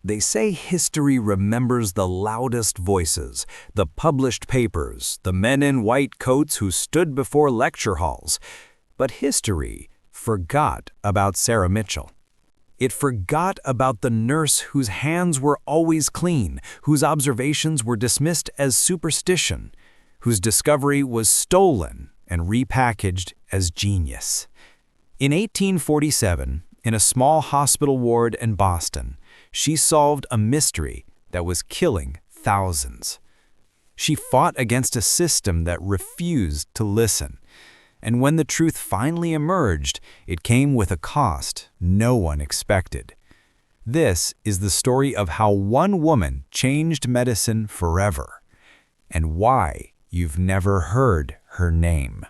They say history remembers the loudest voices, the published papers, the men in white coats who stood before lecture halls. But history forgot about Sarah Mitchell. It forgot about the nurse whose hands were always clean, whose observations were dismissed as superstition, whose discovery was stolen and repackaged as genius. In 1847, in a small hospital ward in Boston, she solved a mystery that was killing thousands. She fought against a system that refused to listen. And when the truth finally emerged, it came with a cost no one expected. This is the story of how one woman changed medicine forever, and why you've never heard her name.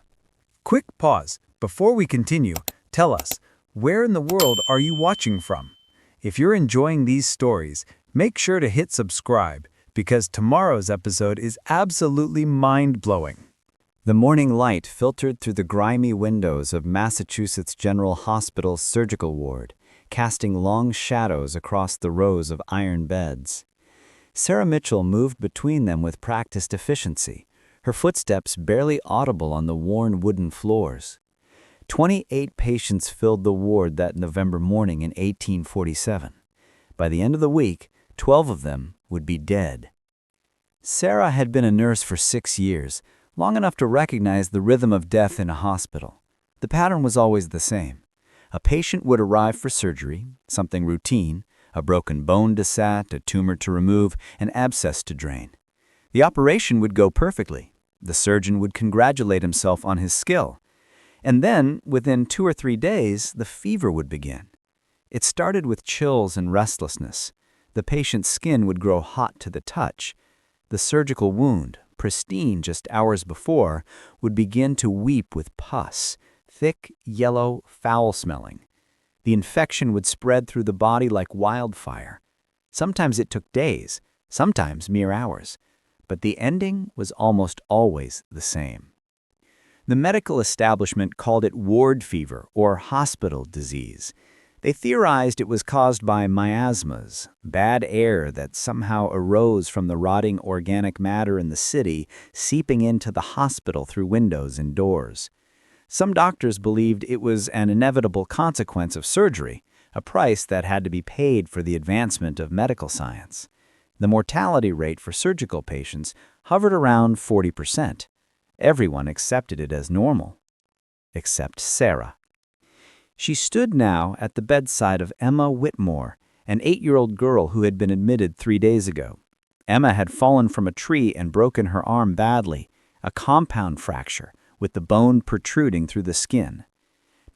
Quick pause. Before we continue, tell us, where in the world are you watching from? If you're enjoying these stories, make sure to hit subscribe, because tomorrow's episode is absolutely mind-blowing. The morning light filtered through the grimy windows of Massachusetts General Hospital's surgical ward, casting long shadows across the rows of iron beds. Sarah Mitchell moved between them with practiced efficiency, her footsteps barely audible on the worn wooden floors. 28 patients filled the ward that November morning in 1847. By the end of the week, 12 of them would be dead. Sarah had been a nurse for 6 years, long enough to recognize the rhythm of death in a hospital. The pattern was always the same. A patient would arrive for surgery, something routine, a broken bone dissect, a tumor to remove, an abscess to drain. The operation would go perfectly. The surgeon would congratulate himself on his skill. And then, within 2 or 3 days, the fever would begin. It started with chills and restlessness. The patient's skin would grow hot to the touch. The surgical wound, pristine just hours before, would begin to weep with pus, thick, yellow, foul-smelling. The infection would spread through the body like wildfire. Sometimes it took days, sometimes mere hours, but the ending was almost always the same. The medical establishment called it ward fever or hospital disease. They theorized it was caused by miasmas, bad air that somehow arose from the rotting organic matter in the city, seeping into the hospital through windows and doors. Some doctors believed it was an inevitable consequence of surgery, a price that had to be paid for the advancement of medical science. The mortality rate for surgical patients hovered around 40%. Everyone accepted it as normal, except Sarah. She stood now at the bedside of Emma Whitmore, an 8-year-old girl who had been admitted 3 days ago. Emma had fallen from a tree and broken her arm badly, a compound fracture, with the bone protruding through the skin.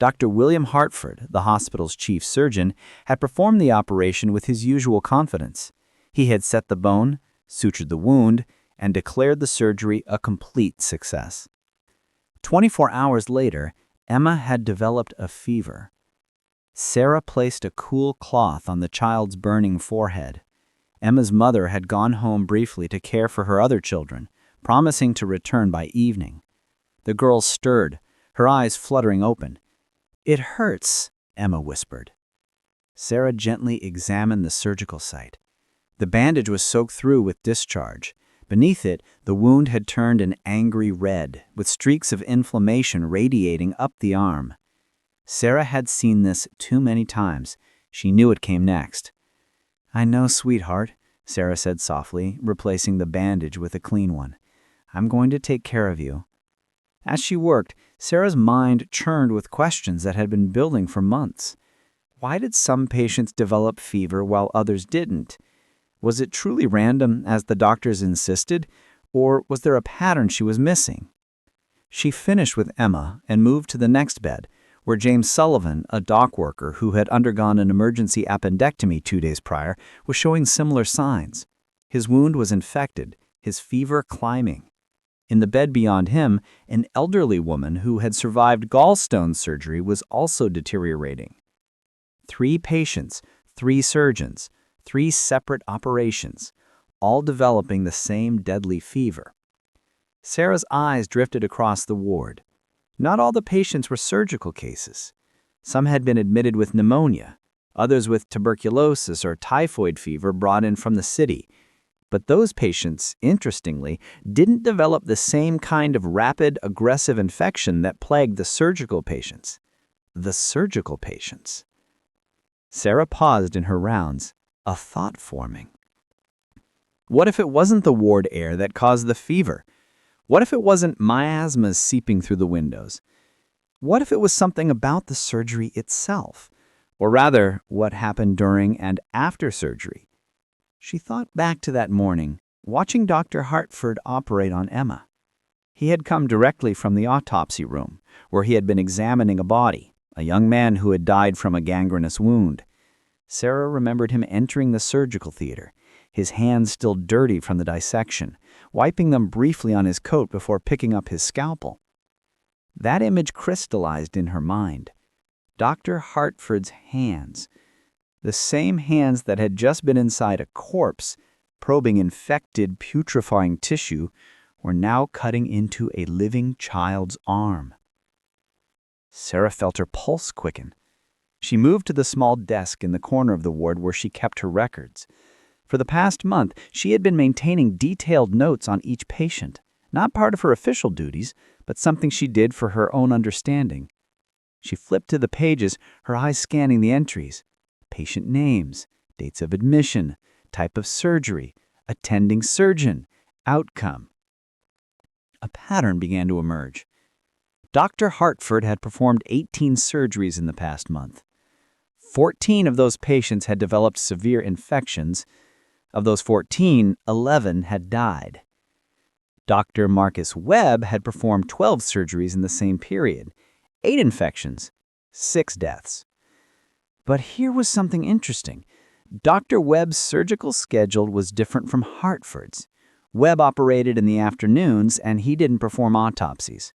Dr. William Hartford, the hospital's chief surgeon, had performed the operation with his usual confidence. He had set the bone, sutured the wound, and declared the surgery a complete success. 24 hours later, Emma had developed a fever. Sarah placed a cool cloth on the child's burning forehead. Emma's mother had gone home briefly to care for her other children, promising to return by evening. The girl stirred, her eyes fluttering open. "It hurts," Emma whispered. Sarah gently examined the surgical site. The bandage was soaked through with discharge. Beneath it, the wound had turned an angry red, with streaks of inflammation radiating up the arm. Sarah had seen this too many times. She knew it came next. "I know, sweetheart," Sarah said softly, replacing the bandage with a clean one. "I'm going to take care of you." As she worked, Sarah's mind churned with questions that had been building for months. Why did some patients develop fever while others didn't? Was it truly random, as the doctors insisted, or was there a pattern she was missing? She finished with Emma and moved to the next bed, where James Sullivan, a dock worker who had undergone an emergency appendectomy 2 days prior, was showing similar signs. His wound was infected, his fever climbing. In the bed beyond him, an elderly woman who had survived gallstone surgery was also deteriorating. 3 patients, 3 surgeons, 3 separate operations, all developing the same deadly fever. Sarah's eyes drifted across the ward. Not all the patients were surgical cases. Some had been admitted with pneumonia, others with tuberculosis or typhoid fever brought in from the city. But those patients, interestingly, didn't develop the same kind of rapid, aggressive infection that plagued the surgical patients. The surgical patients. Sarah paused in her rounds, a thought forming. What if it wasn't the ward air that caused the fever? What if it wasn't miasmas seeping through the windows? What if it was something about the surgery itself? Or rather, what happened during and after surgery? She thought back to that morning, watching Dr. Hartford operate on Emma. He had come directly from the autopsy room, where he had been examining a body, a young man who had died from a gangrenous wound. Sarah remembered him entering the surgical theater, his hands still dirty from the dissection, wiping them briefly on his coat before picking up his scalpel. That image crystallized in her mind. Dr. Hartford's hands. The same hands that had just been inside a corpse, probing infected, putrefying tissue, were now cutting into a living child's arm. Sarah felt her pulse quicken. She moved to the small desk in the corner of the ward where she kept her records. For the past month, she had been maintaining detailed notes on each patient, not part of her official duties, but something she did for her own understanding. She flipped to the pages, her eyes scanning the entries. Patient names, dates of admission, type of surgery, attending surgeon, outcome. A pattern began to emerge. Dr. Hartford had performed 18 surgeries in the past month. 14 of those patients had developed severe infections. Of those 14, 11 had died. Dr. Marcus Webb had performed 12 surgeries in the same period, 8 infections, 6 deaths. But here was something interesting. Dr. Webb's surgical schedule was different from Hartford's. Webb operated in the afternoons, and he didn't perform autopsies.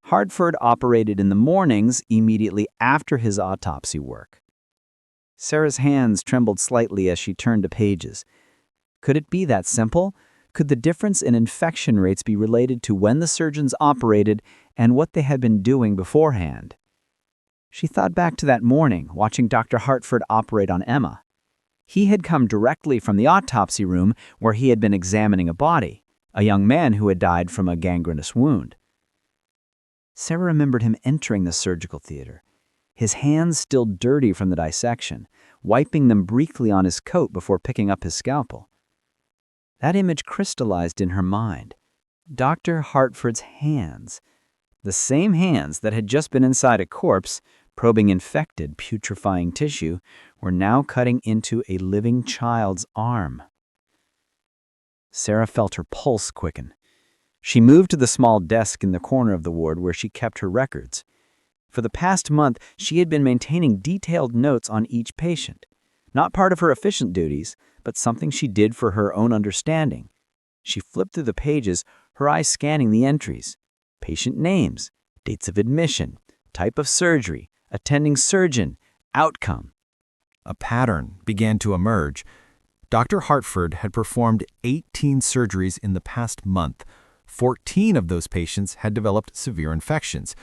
Hartford operated in the mornings immediately after his autopsy work. Sarah's hands trembled slightly as she turned to pages. Could it be that simple? Could the difference in infection rates be related to when the surgeons operated and what they had been doing beforehand? She thought back to that morning, watching Dr. Hartford operate on Emma. He had come directly from the autopsy room where he had been examining a body, a young man who had died from a gangrenous wound. Sarah remembered him entering the surgical theater, his hands still dirty from the dissection, wiping them briefly on his coat before picking up his scalpel. That image crystallized in her mind. Dr. Hartford's hands, the same hands that had just been inside a corpse, probing infected, putrefying tissue, were now cutting into a living child's arm. Sarah felt her pulse quicken. She moved to the small desk in the corner of the ward where she kept her records. For the past month, she had been maintaining detailed notes on each patient, not part of her efficient duties, but something she did for her own understanding. She flipped through the pages, her eyes scanning the entries. Patient names, dates of admission, type of surgery, attending surgeon, outcome. A pattern began to emerge. Dr. Hartford had performed 18 surgeries in the past month. 14 of those patients had developed severe infections.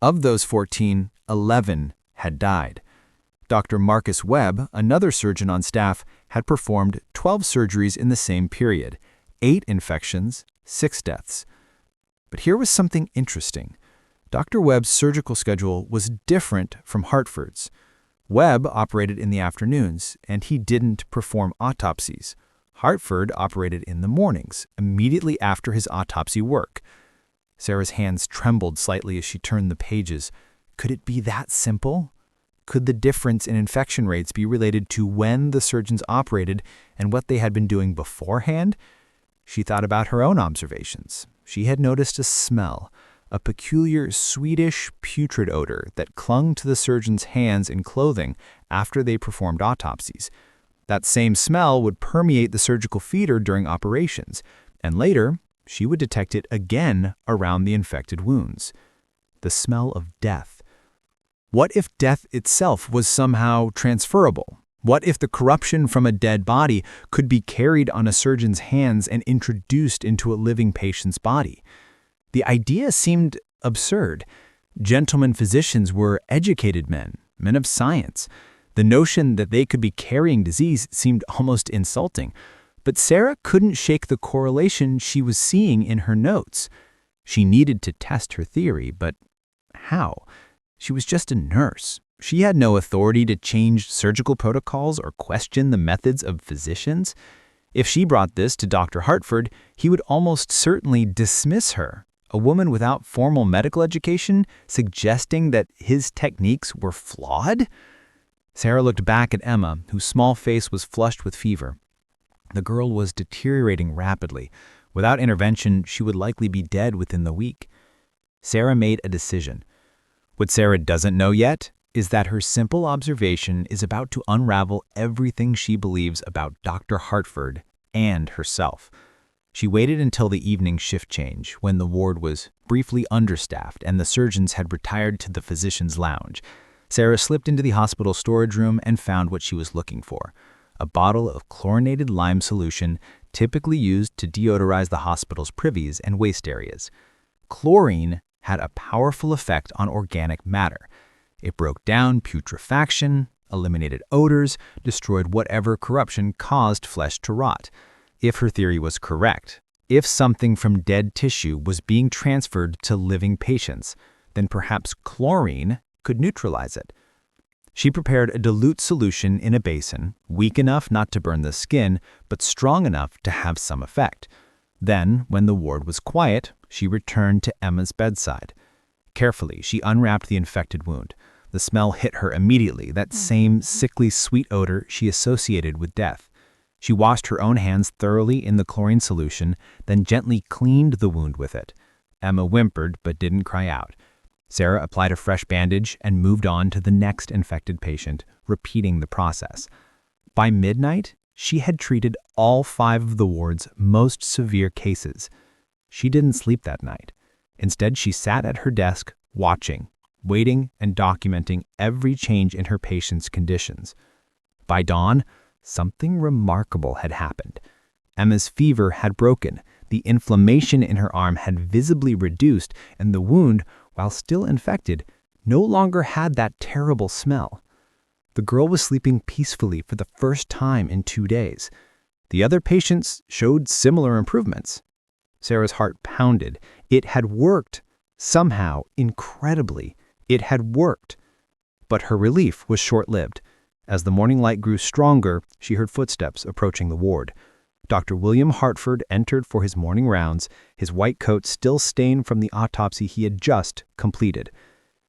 Of those 14, 11 had died. Dr. Marcus Webb, another surgeon on staff, had performed 12 surgeries in the same period, 8 infections, 6 deaths. But here was something interesting. Dr. Webb's surgical schedule was different from Hartford's. Webb operated in the afternoons, and he didn't perform autopsies. Hartford operated in the mornings, immediately after his autopsy work. Sarah's hands trembled slightly as she turned the pages. Could it be that simple? Could the difference in infection rates be related to when the surgeons operated and what they had been doing beforehand? She thought about her own observations. She had noticed a smell, a peculiar sweetish, putrid odor that clung to the surgeons' hands and clothing after they performed autopsies. That same smell would permeate the surgical theater during operations, and later, she would detect it again around the infected wounds. The smell of death. What if death itself was somehow transferable? What if the corruption from a dead body could be carried on a surgeon's hands and introduced into a living patient's body? The idea seemed absurd. Gentlemen physicians were educated men, men of science. The notion that they could be carrying disease seemed almost insulting. But Sarah couldn't shake the correlation she was seeing in her notes. She needed to test her theory, but how? She was just a nurse. She had no authority to change surgical protocols or question the methods of physicians. If she brought this to Dr. Hartford, he would almost certainly dismiss her, a woman without formal medical education, suggesting that his techniques were flawed? Sarah looked back at Emma, whose small face was flushed with fever. The girl was deteriorating rapidly. Without intervention, she would likely be dead within the week. Sarah made a decision. What Sarah doesn't know yet is that her simple observation is about to unravel everything she believes about Dr. Hartford and herself. She waited until the evening shift change, when the ward was briefly understaffed and the surgeons had retired to the physician's lounge. Sarah slipped into the hospital storage room and found what she was looking for: a bottle of chlorinated lime solution typically used to deodorize the hospital's privies and waste areas. Chlorine had a powerful effect on organic matter. It broke down putrefaction, eliminated odors, destroyed whatever corruption caused flesh to rot. If her theory was correct, if something from dead tissue was being transferred to living patients, then perhaps chlorine could neutralize it. She prepared a dilute solution in a basin, weak enough not to burn the skin, but strong enough to have some effect. Then, when the ward was quiet, she returned to Emma's bedside. Carefully, she unwrapped the infected wound. The smell hit her immediately, that same sickly sweet odor she associated with death. She washed her own hands thoroughly in the chlorine solution, then gently cleaned the wound with it. Emma whimpered but didn't cry out. Sarah applied a fresh bandage and moved on to the next infected patient, repeating the process. By midnight, she had treated all 5 of the ward's most severe cases. She didn't sleep that night. Instead, she sat at her desk, watching, waiting, and documenting every change in her patient's conditions. By dawn, something remarkable had happened. Emma's fever had broken, the inflammation in her arm had visibly reduced, and the wound, while still infected, no longer had that terrible smell. The girl was sleeping peacefully for the first time in 2 days. The other patients showed similar improvements. Sarah's heart pounded. It had worked. Somehow, incredibly, it had worked. But her relief was short-lived. As the morning light grew stronger, she heard footsteps approaching the ward. Dr. William Hartford entered for his morning rounds, his white coat still stained from the autopsy he had just completed.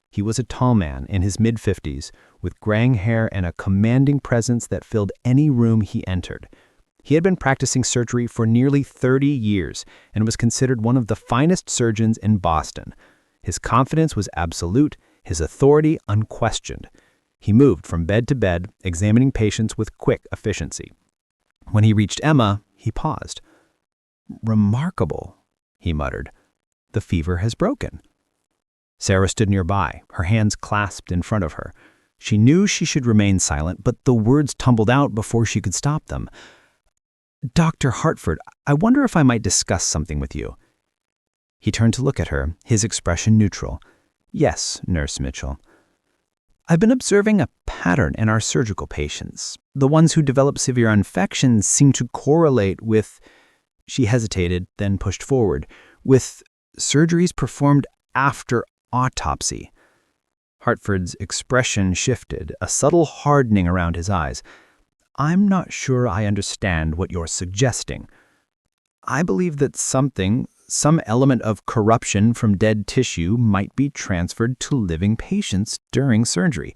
He was a tall man in his mid-50s, with graying hair and a commanding presence that filled any room he entered. He had been practicing surgery for nearly 30 years and was considered one of the finest surgeons in Boston. His confidence was absolute, his authority unquestioned. He moved from bed to bed, examining patients with quick efficiency. When he reached Emma, he paused. "Remarkable," he muttered. "The fever has broken." Sarah stood nearby, her hands clasped in front of her. She knew she should remain silent, but the words tumbled out before she could stop them. "Dr. Hartford, I wonder if I might discuss something with you." He turned to look at her, his expression neutral. "Yes, Nurse Mitchell." "I've been observing a pattern in our surgical patients. The ones who develop severe infections seem to correlate with," she hesitated, then pushed forward, "with surgeries performed after autopsy." Hartford's expression shifted, a subtle hardening around his eyes. "I'm not sure I understand what you're suggesting. I believe that some element of corruption from dead tissue might be transferred to living patients during surgery.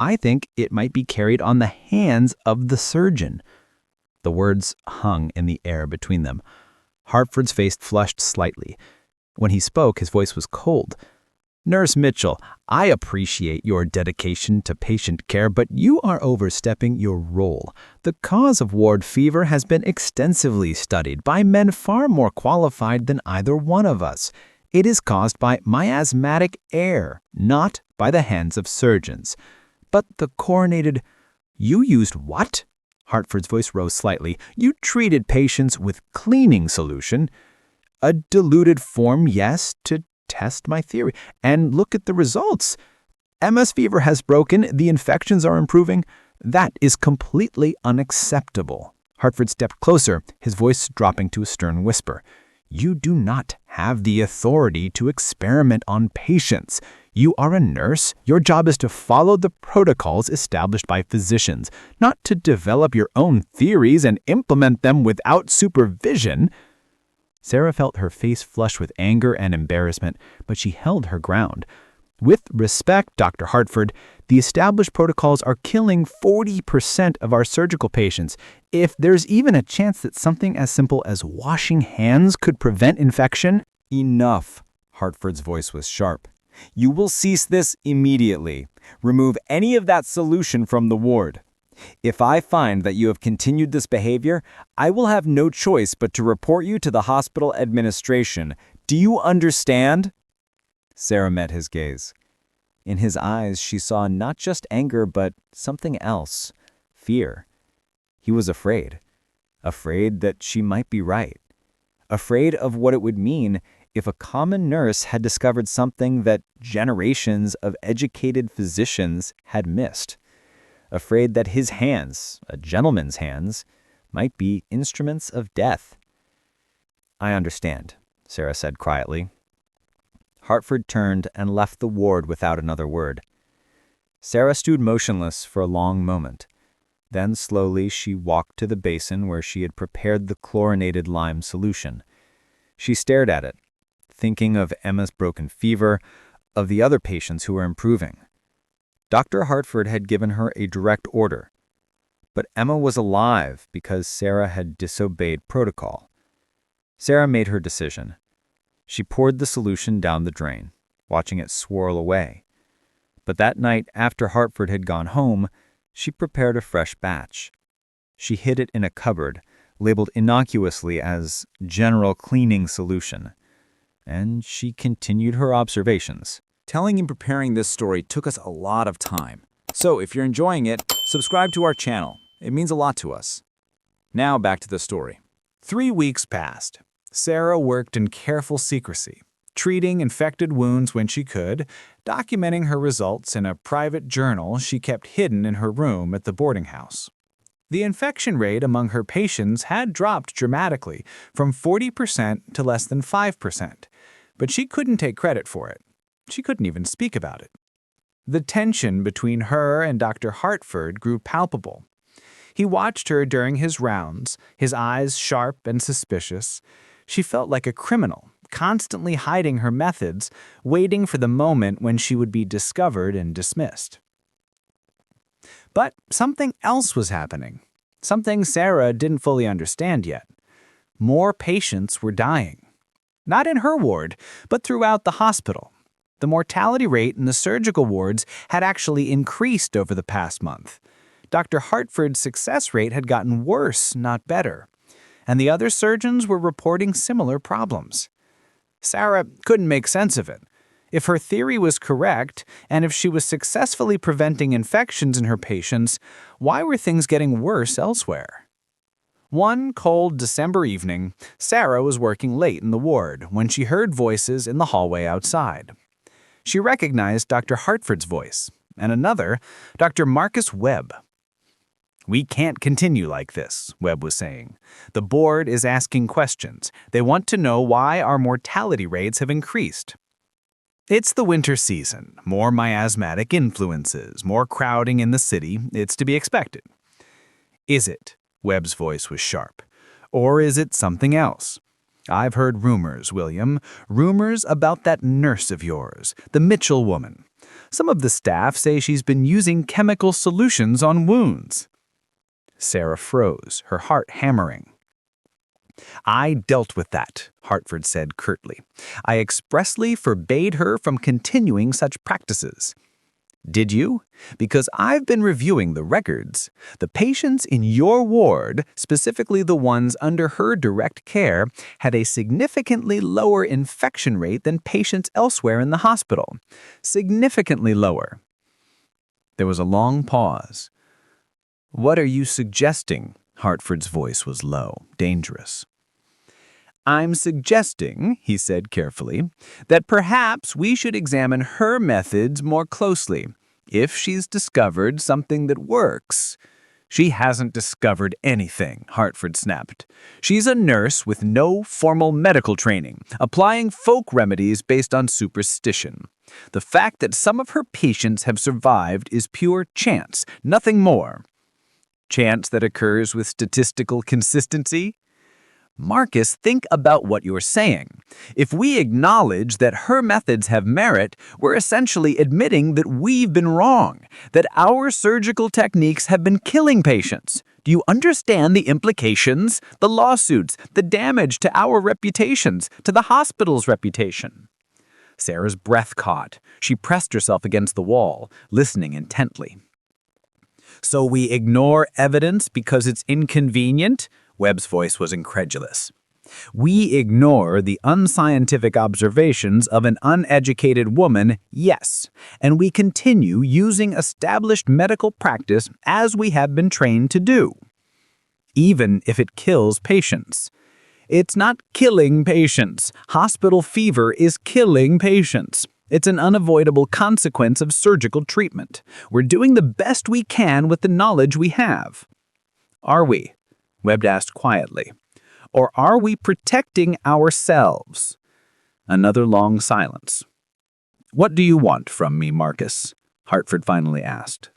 I think it might be carried on the hands of the surgeon." The words hung in the air between them. Hartford's face flushed slightly. When he spoke, his voice was cold. "Nurse Mitchell, I appreciate your dedication to patient care, but you are overstepping your role. The cause of ward fever has been extensively studied by men far more qualified than either one of us. It is caused by miasmatic air, not by the hands of surgeons. But the chlorinated—" "You used what?" Hartford's voice rose slightly. "You treated patients with cleaning solution." "A diluted form, yes, to test my theory. And look at the results. Emma's fever has broken, the infections are improving. That is completely unacceptable. Hartford stepped closer, his voice dropping to a stern whisper. You do not have the authority to experiment on patients. You are a nurse. Your job is to follow the protocols established by physicians, not to develop your own theories and implement them without supervision. Sarah felt her face flush with anger and embarrassment, but she held her ground. With respect, Dr. Hartford, the established protocols are killing 40% of our surgical patients. If there's even a chance that something as simple as washing hands could prevent infection— Enough. Hartford's voice was sharp. You will cease this immediately. Remove any of that solution from the ward. If I find that you have continued this behavior, I will have no choice but to report you to the hospital administration. Do you understand? Sarah met his gaze. In his eyes, she saw not just anger, but something else. Fear. He was afraid. Afraid that she might be right. Afraid of what it would mean if a common nurse had discovered something that generations of educated physicians had missed. Afraid that his hands, a gentleman's hands, might be instruments of death. I understand, Sarah said quietly. Hartford turned and left the ward without another word. Sarah stood motionless for a long moment. Then slowly she walked to the basin where she had prepared the chlorinated lime solution. She stared at it, thinking of Emma's broken fever, of the other patients who were improving. Dr. Hartford had given her a direct order. But Emma was alive because Sarah had disobeyed protocol. Sarah made her decision. She poured the solution down the drain, watching it swirl away. But that night, after Hartford had gone home, she prepared a fresh batch. She hid it in a cupboard, labeled innocuously as general cleaning solution. And she continued her observations. Telling and preparing this story took us a lot of time. So if you're enjoying it, subscribe to our channel. It means a lot to us. Now back to the story. 3 weeks passed. Sarah worked in careful secrecy, treating infected wounds when she could, documenting her results in a private journal she kept hidden in her room at the boarding house. The infection rate among her patients had dropped dramatically, from 40% to less than 5%, but she couldn't take credit for it. She couldn't even speak about it. The tension between her and Dr. Hartford grew palpable. He watched her during his rounds, his eyes sharp and suspicious. She felt like a criminal, constantly hiding her methods, waiting for the moment when she would be discovered and dismissed. But something else was happening, something Sarah didn't fully understand yet. More patients were dying. Not in her ward, but throughout the hospital. The mortality rate in the surgical wards had actually increased over the past month. Dr. Hartford's success rate had gotten worse, not better. And the other surgeons were reporting similar problems. Sarah couldn't make sense of it. If her theory was correct, and if she was successfully preventing infections in her patients, why were things getting worse elsewhere? One cold December evening, Sarah was working late in the ward when she heard voices in the hallway outside. She recognized Dr. Hartford's voice, and another, Dr. Marcus Webb. "We can't continue like this," Webb was saying. "The board is asking questions. They want to know why our mortality rates have increased. It's the winter season, more miasmatic influences, more crowding in the city. It's to be expected." "Is it?" Webb's voice was sharp. "Or is it something else? I've heard rumors, William, rumors about that nurse of yours, the Mitchell woman. Some of the staff say she's been using chemical solutions on wounds." Sarah froze, her heart hammering. "I dealt with that," Hartford said curtly. "I expressly forbade her from continuing such practices." "Did you? Because I've been reviewing the records. The patients in your ward, specifically the ones under her direct care, had a significantly lower infection rate than patients elsewhere in the hospital. Significantly lower." There was a long pause. "What are you suggesting?" Hartford's voice was low, dangerous. I'm suggesting, he said carefully, that perhaps we should examine her methods more closely. If she's discovered something that works. She hasn't discovered anything, Hartford snapped. She's a nurse with no formal medical training, applying folk remedies based on superstition. The fact that some of her patients have survived is pure chance, nothing more. Chance that occurs with statistical consistency? Marcus, think about what you're saying. If we acknowledge that her methods have merit, we're essentially admitting that we've been wrong, that our surgical techniques have been killing patients. Do you understand the implications? The lawsuits, the damage to our reputations, to the hospital's reputation. Sarah's breath caught. She pressed herself against the wall, listening intently. So we ignore evidence because it's inconvenient? Webb's voice was incredulous. We ignore the unscientific observations of an uneducated woman, yes, and we continue using established medical practice as we have been trained to do, even if it kills patients. It's not killing patients. Hospital fever is killing patients. It's an unavoidable consequence of surgical treatment. We're doing the best we can with the knowledge we have. Are we? Webb asked quietly. Or are we protecting ourselves? Another long silence. What do you want from me, Marcus? Hartford finally asked.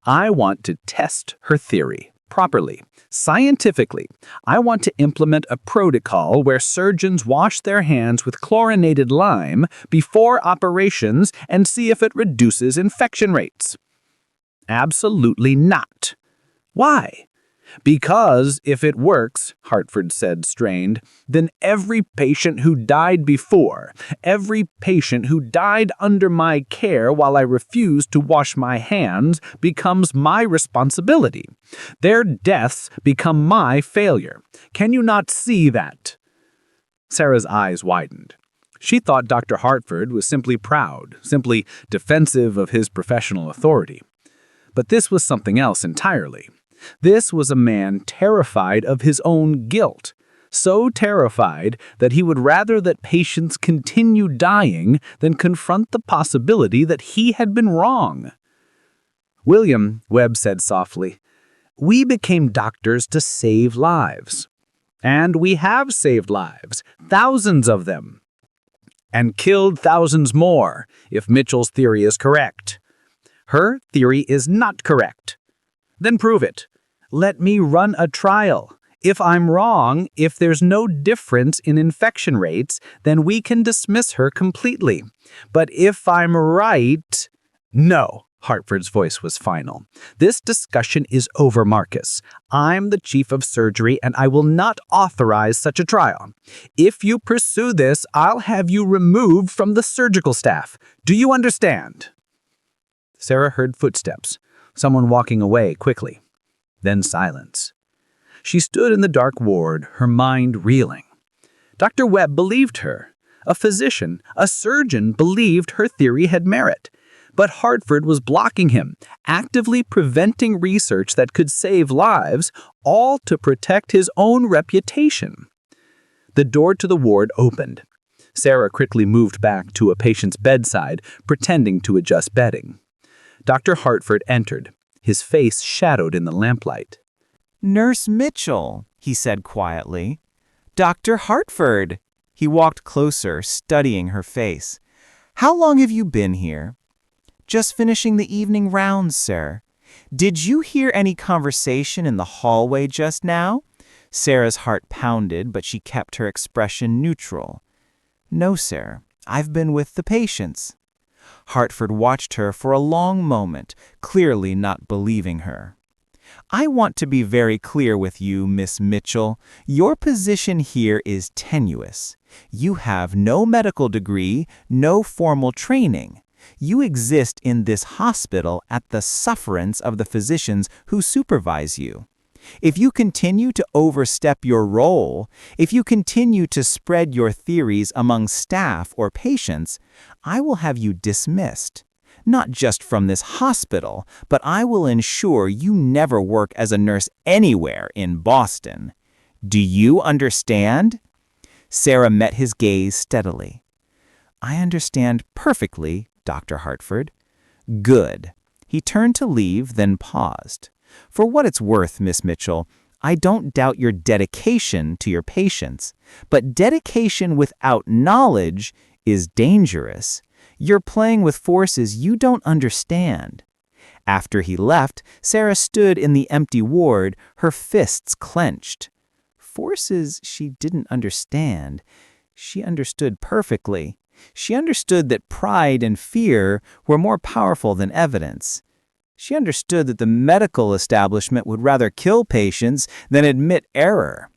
I want to test her theory, properly, scientifically. I want to implement a protocol where surgeons wash their hands with chlorinated lime before operations and see if it reduces infection rates. Absolutely not. Why? Because if it works, Hartford said, strained, then every patient who died before, every patient who died under my care while I refused to wash my hands becomes my responsibility. Their deaths become my failure. Can you not see that? Sarah's eyes widened. She thought Dr. Hartford was simply proud, simply defensive of his professional authority. But this was something else entirely. This was a man terrified of his own guilt, so terrified that he would rather that patients continue dying than confront the possibility that he had been wrong. William, Webb said softly, we became doctors to save lives. And we have saved lives, thousands of them. And killed thousands more, if Mitchell's theory is correct. Her theory is not correct. Then prove it. Let me run a trial. If I'm wrong, if there's no difference in infection rates, then we can dismiss her completely. But if I'm right... No, Hartford's voice was final. This discussion is over, Marcus. I'm the chief of surgery, and I will not authorize such a trial. If you pursue this, I'll have you removed from the surgical staff. Do you understand? Sarah heard footsteps, someone walking away quickly. Then silence. She stood in the dark ward, her mind reeling. Dr. Webb believed her. A physician, a surgeon believed her theory had merit. But Hartford was blocking him, actively preventing research that could save lives, all to protect his own reputation. The door to the ward opened. Sarah quickly moved back to a patient's bedside, pretending to adjust bedding. Dr. Hartford entered, his face shadowed in the lamplight. Nurse Mitchell, he said quietly. Dr. Hartford. He walked closer, studying her face. How long have you been here? Just finishing the evening rounds, sir. Did you hear any conversation in the hallway just now? Sarah's heart pounded, but she kept her expression neutral. No, sir. I've been with the patients. Hartford watched her for a long moment, clearly not believing her. I want to be very clear with you, Miss Mitchell. Your position here is tenuous. You have no medical degree, no formal training. You exist in this hospital at the sufferance of the physicians who supervise you. If you continue to overstep your role, if you continue to spread your theories among staff or patients, I will have you dismissed. Not just from this hospital, but I will ensure you never work as a nurse anywhere in Boston. Do you understand? Sarah met his gaze steadily. "I understand perfectly, Dr. Hartford." "Good." He turned to leave, then paused. "For what it's worth, Miss Mitchell, I don't doubt your dedication to your patients, but dedication without knowledge is dangerous. You're playing with forces you don't understand." After he left, Sarah stood in the empty ward, her fists clenched. Forces she didn't understand. She understood perfectly. She understood that pride and fear were more powerful than evidence. She understood that the medical establishment would rather kill patients than admit error.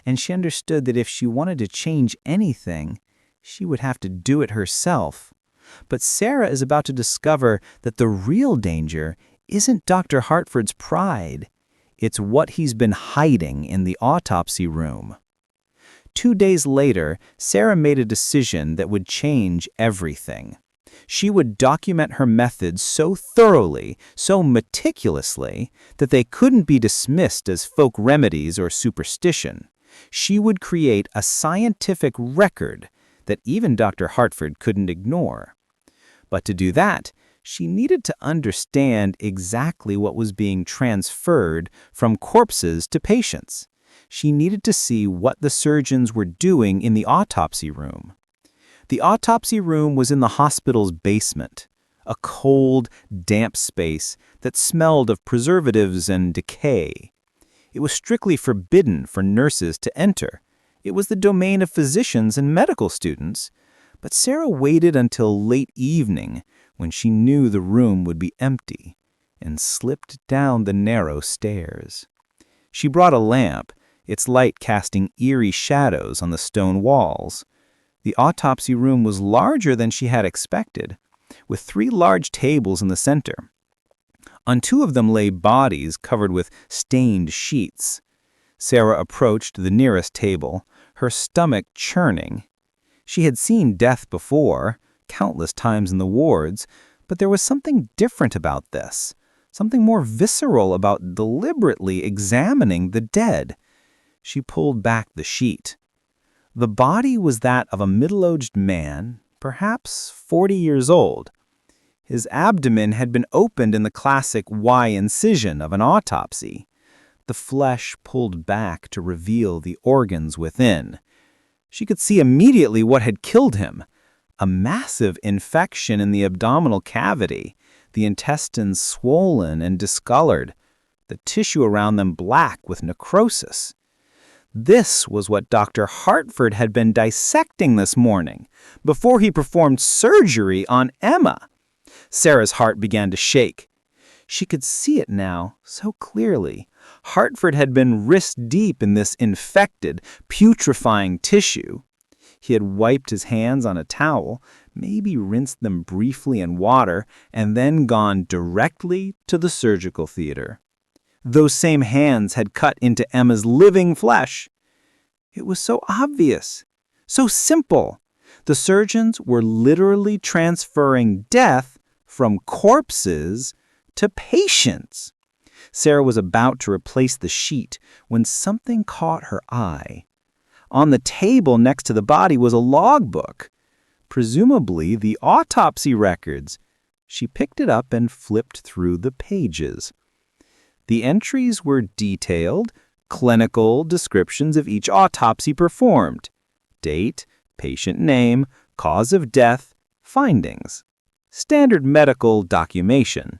And she understood that if she wanted to change anything, she would have to do it herself. But Sarah is about to discover that the real danger isn't Dr. Hartford's pride. It's what he's been hiding in the autopsy room. 2 days later, Sarah made a decision that would change everything. She would document her methods so thoroughly, so meticulously, that they couldn't be dismissed as folk remedies or superstition. She would create a scientific record that even Dr. Hartford couldn't ignore. But to do that, she needed to understand exactly what was being transferred from corpses to patients. She needed to see what the surgeons were doing in the autopsy room. The autopsy room was in the hospital's basement, a cold, damp space that smelled of preservatives and decay. It was strictly forbidden for nurses to enter. It was the domain of physicians and medical students. But Sarah waited until late evening, when she knew the room would be empty, and slipped down the narrow stairs. She brought a lamp, its light casting eerie shadows on the stone walls. The autopsy room was larger than she had expected, with 3 large tables in the center. On 2 of them lay bodies covered with stained sheets. Sarah approached the nearest table, her stomach churning. She had seen death before, countless times in the wards, but there was something different about this, something more visceral about deliberately examining the dead. She pulled back the sheet. The body was that of a middle-aged man, perhaps 40 years old. His abdomen had been opened in the classic Y incision of an autopsy. The flesh pulled back to reveal the organs within. She could see immediately what had killed him: a massive infection in the abdominal cavity, the intestines swollen and discolored, the tissue around them black with necrosis. This was what Dr. Hartford had been dissecting this morning, before he performed surgery on Emma. Sarah's heart began to shake. She could see it now, so clearly. Hartford had been wrist-deep in this infected, putrefying tissue. He had wiped his hands on a towel, maybe rinsed them briefly in water, and then gone directly to the surgical theater. Those same hands had cut into Emma's living flesh. It was so obvious, so simple. The surgeons were literally transferring death from corpses to patients. Sarah was about to replace the sheet when something caught her eye. On the table next to the body was a logbook, presumably the autopsy records. She picked it up and flipped through the pages. The entries were detailed, clinical descriptions of each autopsy performed: date, patient name, cause of death, findings. Standard medical documentation.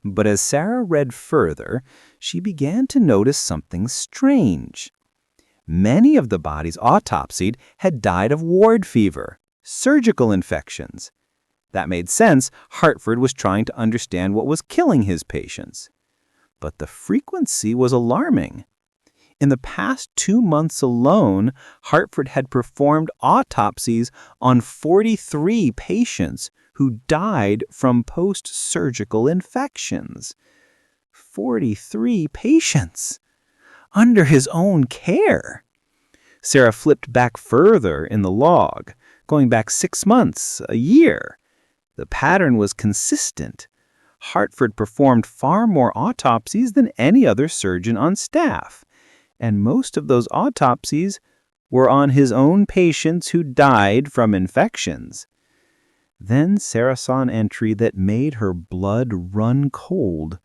But as Sarah read further, she began to notice something strange. Many of the bodies autopsied had died of ward fever, surgical infections. That made sense. Hartford was trying to understand what was killing his patients. But the frequency was alarming. In the past 2 months alone, Hartford had performed autopsies on 43 patients who died from post-surgical infections. 43 patients under his own care. Sarah flipped back further in the log, going back 6 months, a year. The pattern was consistent. Hartford performed far more autopsies than any other surgeon on staff, and most of those autopsies were on his own patients who died from infections. Then Sarah saw an entry that made her blood run cold.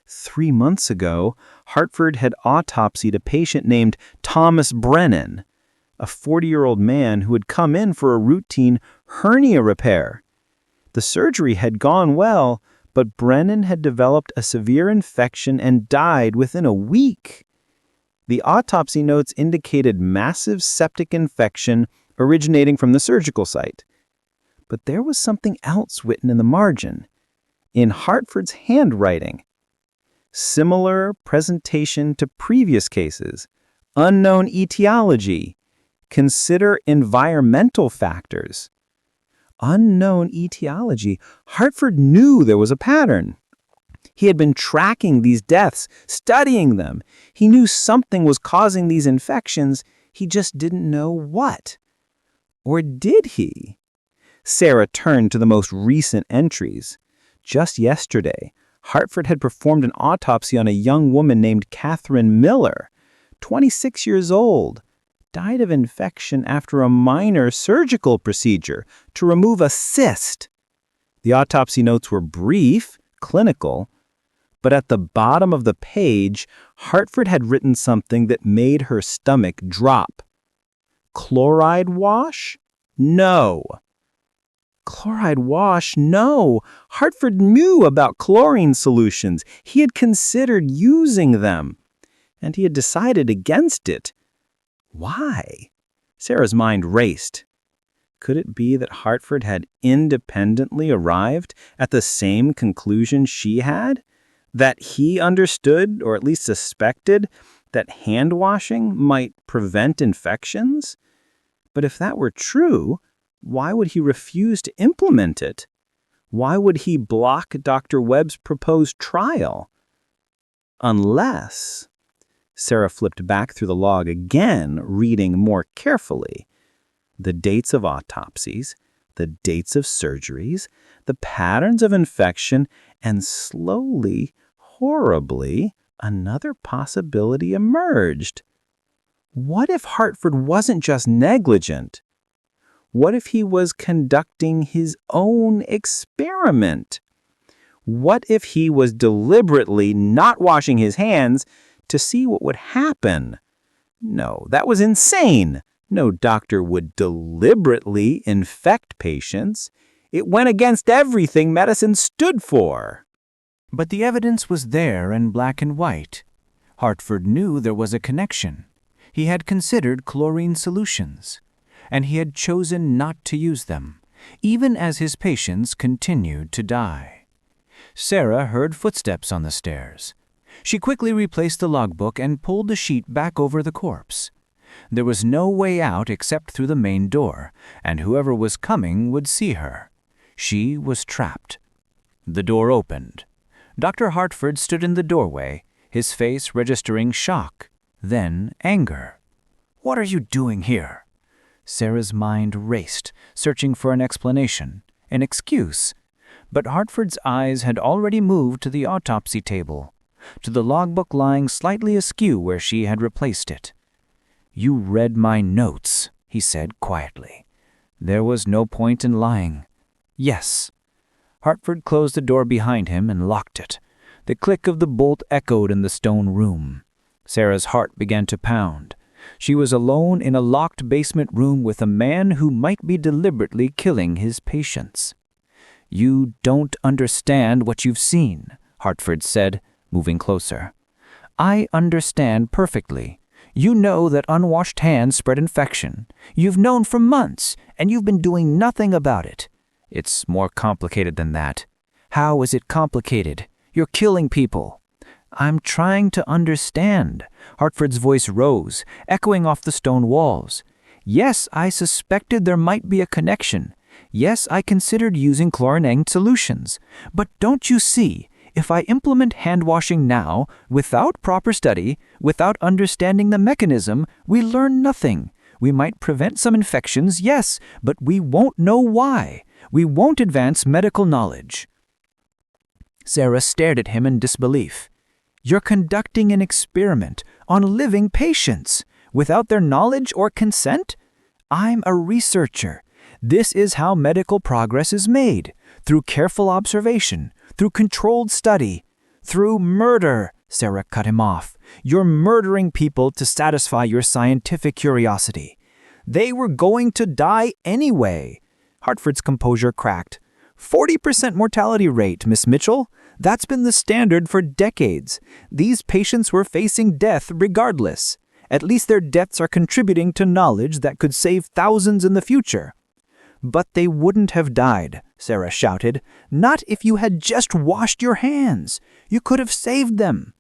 3 months ago, Hartford had autopsied a patient named Thomas Brennan, a 40-year-old man who had come in for a routine hernia repair. The surgery had gone well, but Brennan had developed a severe infection and died within a week. The autopsy notes indicated massive septic infection originating from the surgical site. But there was something else written in the margin, in Hartford's handwriting. Similar presentation to previous cases. Unknown etiology. Consider environmental factors. Unknown etiology. Hartford knew there was a pattern. He had been tracking these deaths, studying them. He knew something was causing these infections. He just didn't know what. Or did he? Sarah turned to the most recent entries. Just yesterday, Hartford had performed an autopsy on a young woman named Catherine Miller, 26 years old, died of infection after a minor surgical procedure to remove a cyst. The autopsy notes were brief, clinical, but at the bottom of the page, Hartford had written something that made her stomach drop. Chloride wash? No. Chloride wash? No. Hartford knew about chlorine solutions. He had considered using them, and he had decided against it. Why? Sarah's mind raced. Could it be that Hartford had independently arrived at the same conclusion she had? That he understood, or at least suspected, that hand washing might prevent infections? But if that were true, why would he refuse to implement it? Why would he block Dr. Webb's proposed trial? Unless... Sarah flipped back through the log again, reading more carefully. The dates of autopsies, the dates of surgeries, the patterns of infection, and slowly, horribly, another possibility emerged. What if Hartford wasn't just negligent? What if he was conducting his own experiment? What if he was deliberately not washing his hands to see what would happen? No, that was insane. No doctor would deliberately infect patients. It went against everything medicine stood for. But the evidence was there in black and white. Hartford knew there was a connection. He had considered chlorine solutions, and he had chosen not to use them, even as his patients continued to die. Sarah heard footsteps on the stairs. She quickly replaced the logbook and pulled the sheet back over the corpse. There was no way out except through the main door, and whoever was coming would see her. She was trapped. The door opened. Dr. Hartford stood in the doorway, his face registering shock, then anger. "What are you doing here?" Sarah's mind raced, searching for an explanation, an excuse. But Hartford's eyes had already moved to the autopsy table, to the logbook lying slightly askew where she had replaced it. "You read my notes," he said quietly. There was no point in lying. "Yes." Hartford closed the door behind him and locked it. The click of the bolt echoed in the stone room. Sarah's heart began to pound. She was alone in a locked basement room with a man who might be deliberately killing his patients. "You don't understand what you've seen," Hartford said, moving closer. "I understand perfectly. You know that unwashed hands spread infection. You've known for months, and you've been doing nothing about it. It's more complicated than that." "How is it complicated? You're killing people." "I'm trying to understand." Hartford's voice rose, echoing off the stone walls. "Yes, I suspected there might be a connection. Yes, I considered using chlorinated solutions. But don't you see, if I implement hand washing now, without proper study, without understanding the mechanism, we learn nothing. We might prevent some infections, yes, but we won't know why. We won't advance medical knowledge." Sarah stared at him in disbelief. "You're conducting an experiment on living patients. without their knowledge or consent? I'm a researcher. This is how medical progress is made, through careful observation, through controlled study, through murder. Sarah cut him off. You're murdering people to satisfy your scientific curiosity. They were going to die anyway. Hartford's composure cracked. 40% mortality rate, Miss Mitchell. That's been the standard for decades. These patients were facing death regardless. At least their deaths are contributing to knowledge that could save thousands in the future. But they wouldn't have died, Sarah shouted. Not if you had just washed your hands. You could have saved them.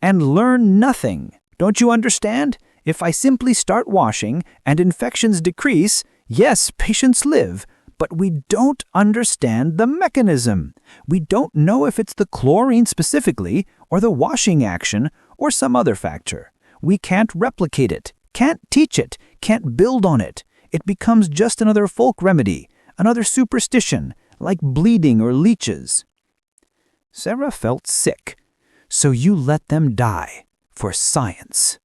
And learn nothing. Don't you understand? If I simply start washing and infections decrease, yes, patients live, but we don't understand the mechanism. We don't know if it's the chlorine specifically, or the washing action, or some other factor. We can't replicate it, can't teach it, can't build on it. It becomes just another folk remedy, another superstition, like bleeding or leeches. Sarah felt sick. So you let them die, for science.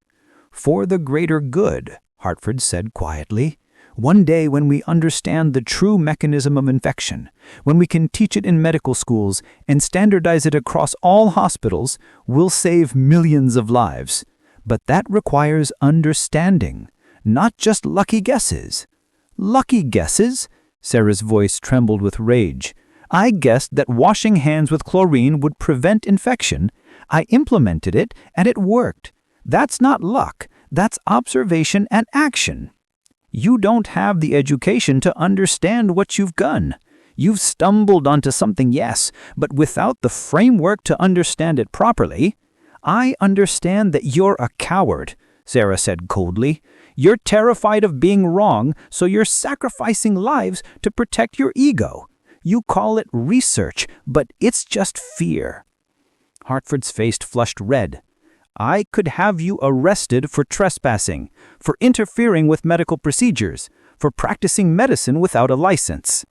For the greater good, Hartford said quietly. One day when we understand the true mechanism of infection, when we can teach it in medical schools and standardize it across all hospitals, we'll save millions of lives. But that requires understanding, not just lucky guesses. Lucky guesses? Sarah's voice trembled with rage. I guessed that washing hands with chlorine would prevent infection. I implemented it, and it worked. That's not luck. That's observation and action. You don't have the education to understand what you've done. You've stumbled onto something, yes, but without the framework to understand it properly. I understand that you're a coward, Sarah said coldly. You're terrified of being wrong, so you're sacrificing lives to protect your ego. You call it research, but it's just fear. Hartford's face flushed red. I could have you arrested for trespassing, for interfering with medical procedures, for practicing medicine without a license.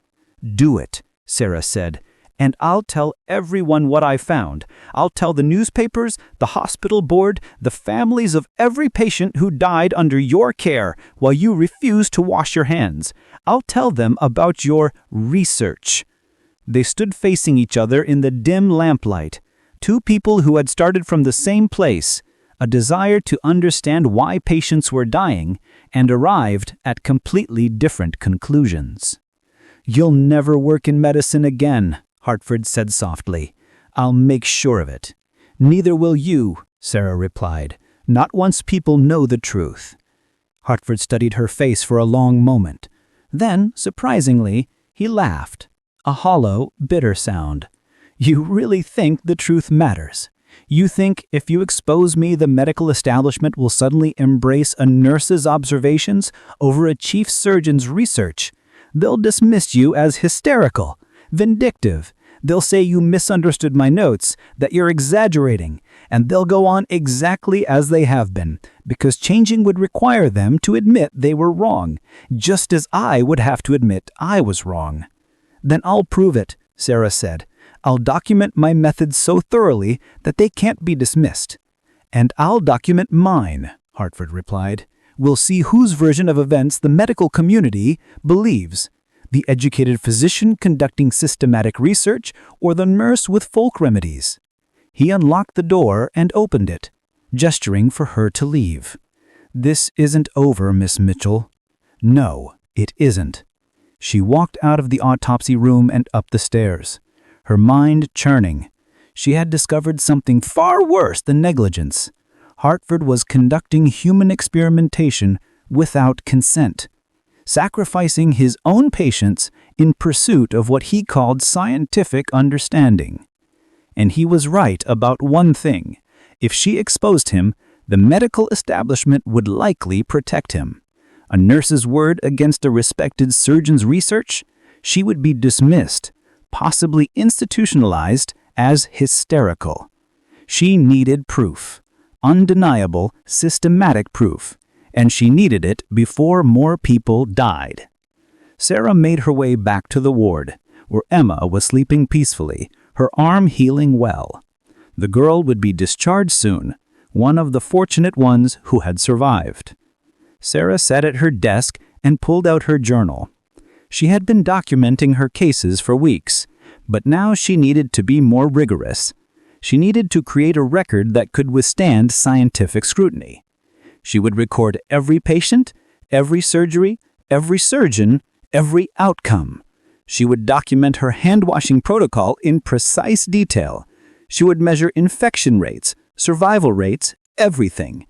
Do it, Sarah said, and I'll tell everyone what I found. I'll tell the newspapers, the hospital board, the families of every patient who died under your care while you refused to wash your hands. I'll tell them about your research. They stood facing each other in the dim lamplight. Two people who had started from the same place, a desire to understand why patients were dying, and arrived at completely different conclusions. You'll never work in medicine again, Hartford said softly. I'll make sure of it. Neither will you, Sarah replied, not once people know the truth. Hartford studied her face for a long moment. Then, surprisingly, he laughed, a hollow, bitter sound. You really think the truth matters? You think if you expose me, the medical establishment will suddenly embrace a nurse's observations over a chief surgeon's research? They'll dismiss you as hysterical, vindictive. They'll say you misunderstood my notes, that you're exaggerating, and they'll go on exactly as they have been, because changing would require them to admit they were wrong, just as I would have to admit I was wrong. Then I'll prove it, Sarah said. I'll document my methods so thoroughly that they can't be dismissed. And I'll document mine, Hartford replied. We'll see whose version of events the medical community believes. The educated physician conducting systematic research or the nurse with folk remedies. He unlocked the door and opened it, gesturing for her to leave. This isn't over, Miss Mitchell. No, it isn't. She walked out of the autopsy room and up the stairs, her mind churning. She had discovered something far worse than negligence. Hartford was conducting human experimentation without consent, sacrificing his own patients in pursuit of what he called scientific understanding. And he was right about one thing. If she exposed him, the medical establishment would likely protect him. A nurse's word against a respected surgeon's research? She would be dismissed, possibly institutionalized as hysterical. She needed proof, undeniable, systematic proof, and she needed it before more people died. Sarah made her way back to the ward, where Emma was sleeping peacefully, her arm healing well. The girl would be discharged soon, one of the fortunate ones who had survived. Sarah sat at her desk and pulled out her journal. She had been documenting her cases for weeks, but now she needed to be more rigorous. She needed to create a record that could withstand scientific scrutiny. She would record every patient, every surgery, every surgeon, every outcome. She would document her hand-washing protocol in precise detail. She would measure infection rates, survival rates, everything.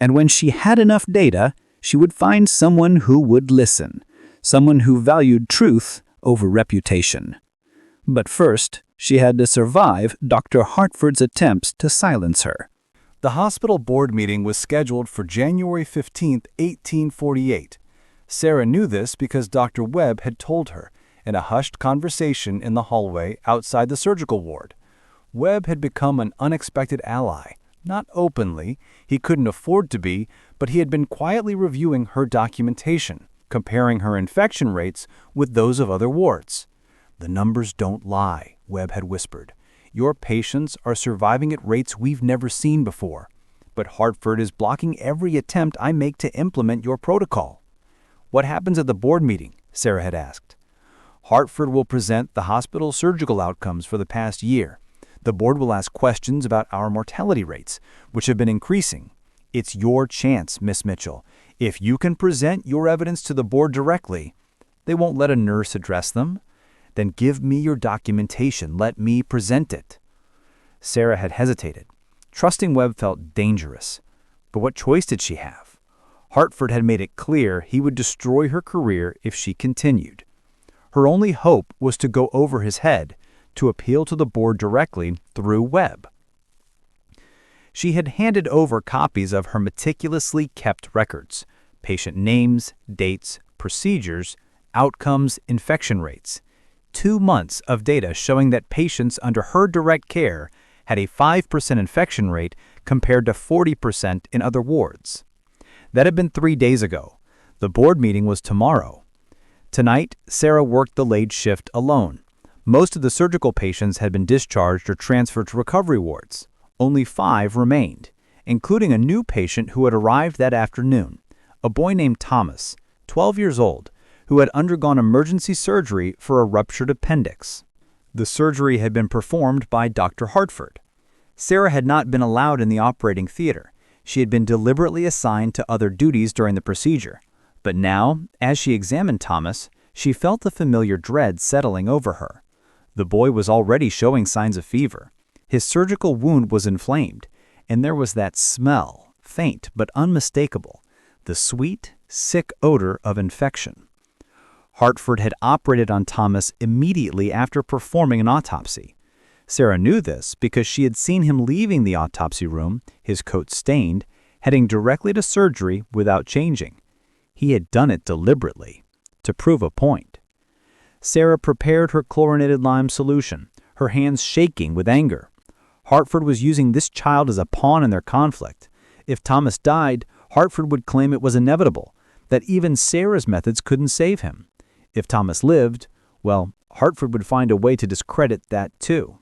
And when she had enough data, she would find someone who would listen, someone who valued truth over reputation. But first, she had to survive Dr. Hartford's attempts to silence her. The hospital board meeting was scheduled for January 15, 1848. Sarah knew this because Dr. Webb had told her in a hushed conversation in the hallway outside the surgical ward. Webb had become an unexpected ally. Not openly, he couldn't afford to be, but he had been quietly reviewing her documentation, comparing her infection rates with those of other wards. "The numbers don't lie," Webb had whispered. "Your patients are surviving at rates we've never seen before. But Hartford is blocking every attempt I make to implement your protocol." "What happens at the board meeting?" Sarah had asked. "Hartford will present the hospital's surgical outcomes for the past year. The board will ask questions about our mortality rates, which have been increasing. It's your chance, Miss Mitchell. If you can present your evidence to the board directly, they won't let a nurse address them. Then give me your documentation. Let me present it." Sarah had hesitated. Trusting Webb felt dangerous. But what choice did she have? Hartford had made it clear he would destroy her career if she continued. Her only hope was to go over his head, to appeal to the board directly through Webb. She had handed over copies of her meticulously kept records, patient names, dates, procedures, outcomes, infection rates. 2 months of data showing that patients under her direct care had a 5% infection rate compared to 40% in other wards. That had been 3 days ago. The board meeting was tomorrow. Tonight, Sarah worked the late shift alone. Most of the surgical patients had been discharged or transferred to recovery wards. Only 5 remained, including a new patient who had arrived that afternoon, a boy named Thomas, 12 years old, who had undergone emergency surgery for a ruptured appendix. The surgery had been performed by Dr. Hartford. Sarah had not been allowed in the operating theater. She had been deliberately assigned to other duties during the procedure. But now, as she examined Thomas, she felt the familiar dread settling over her. The boy was already showing signs of fever. His surgical wound was inflamed, and there was that smell, faint but unmistakable, the sweet, sick odor of infection. Hartford had operated on Thomas immediately after performing an autopsy. Sarah knew this because she had seen him leaving the autopsy room, his coat stained, heading directly to surgery without changing. He had done it deliberately, to prove a point. Sarah prepared her chlorinated lime solution, her hands shaking with anger. Hartford was using this child as a pawn in their conflict. If Thomas died, Hartford would claim it was inevitable, that even Sarah's methods couldn't save him. If Thomas lived, well, Hartford would find a way to discredit that too.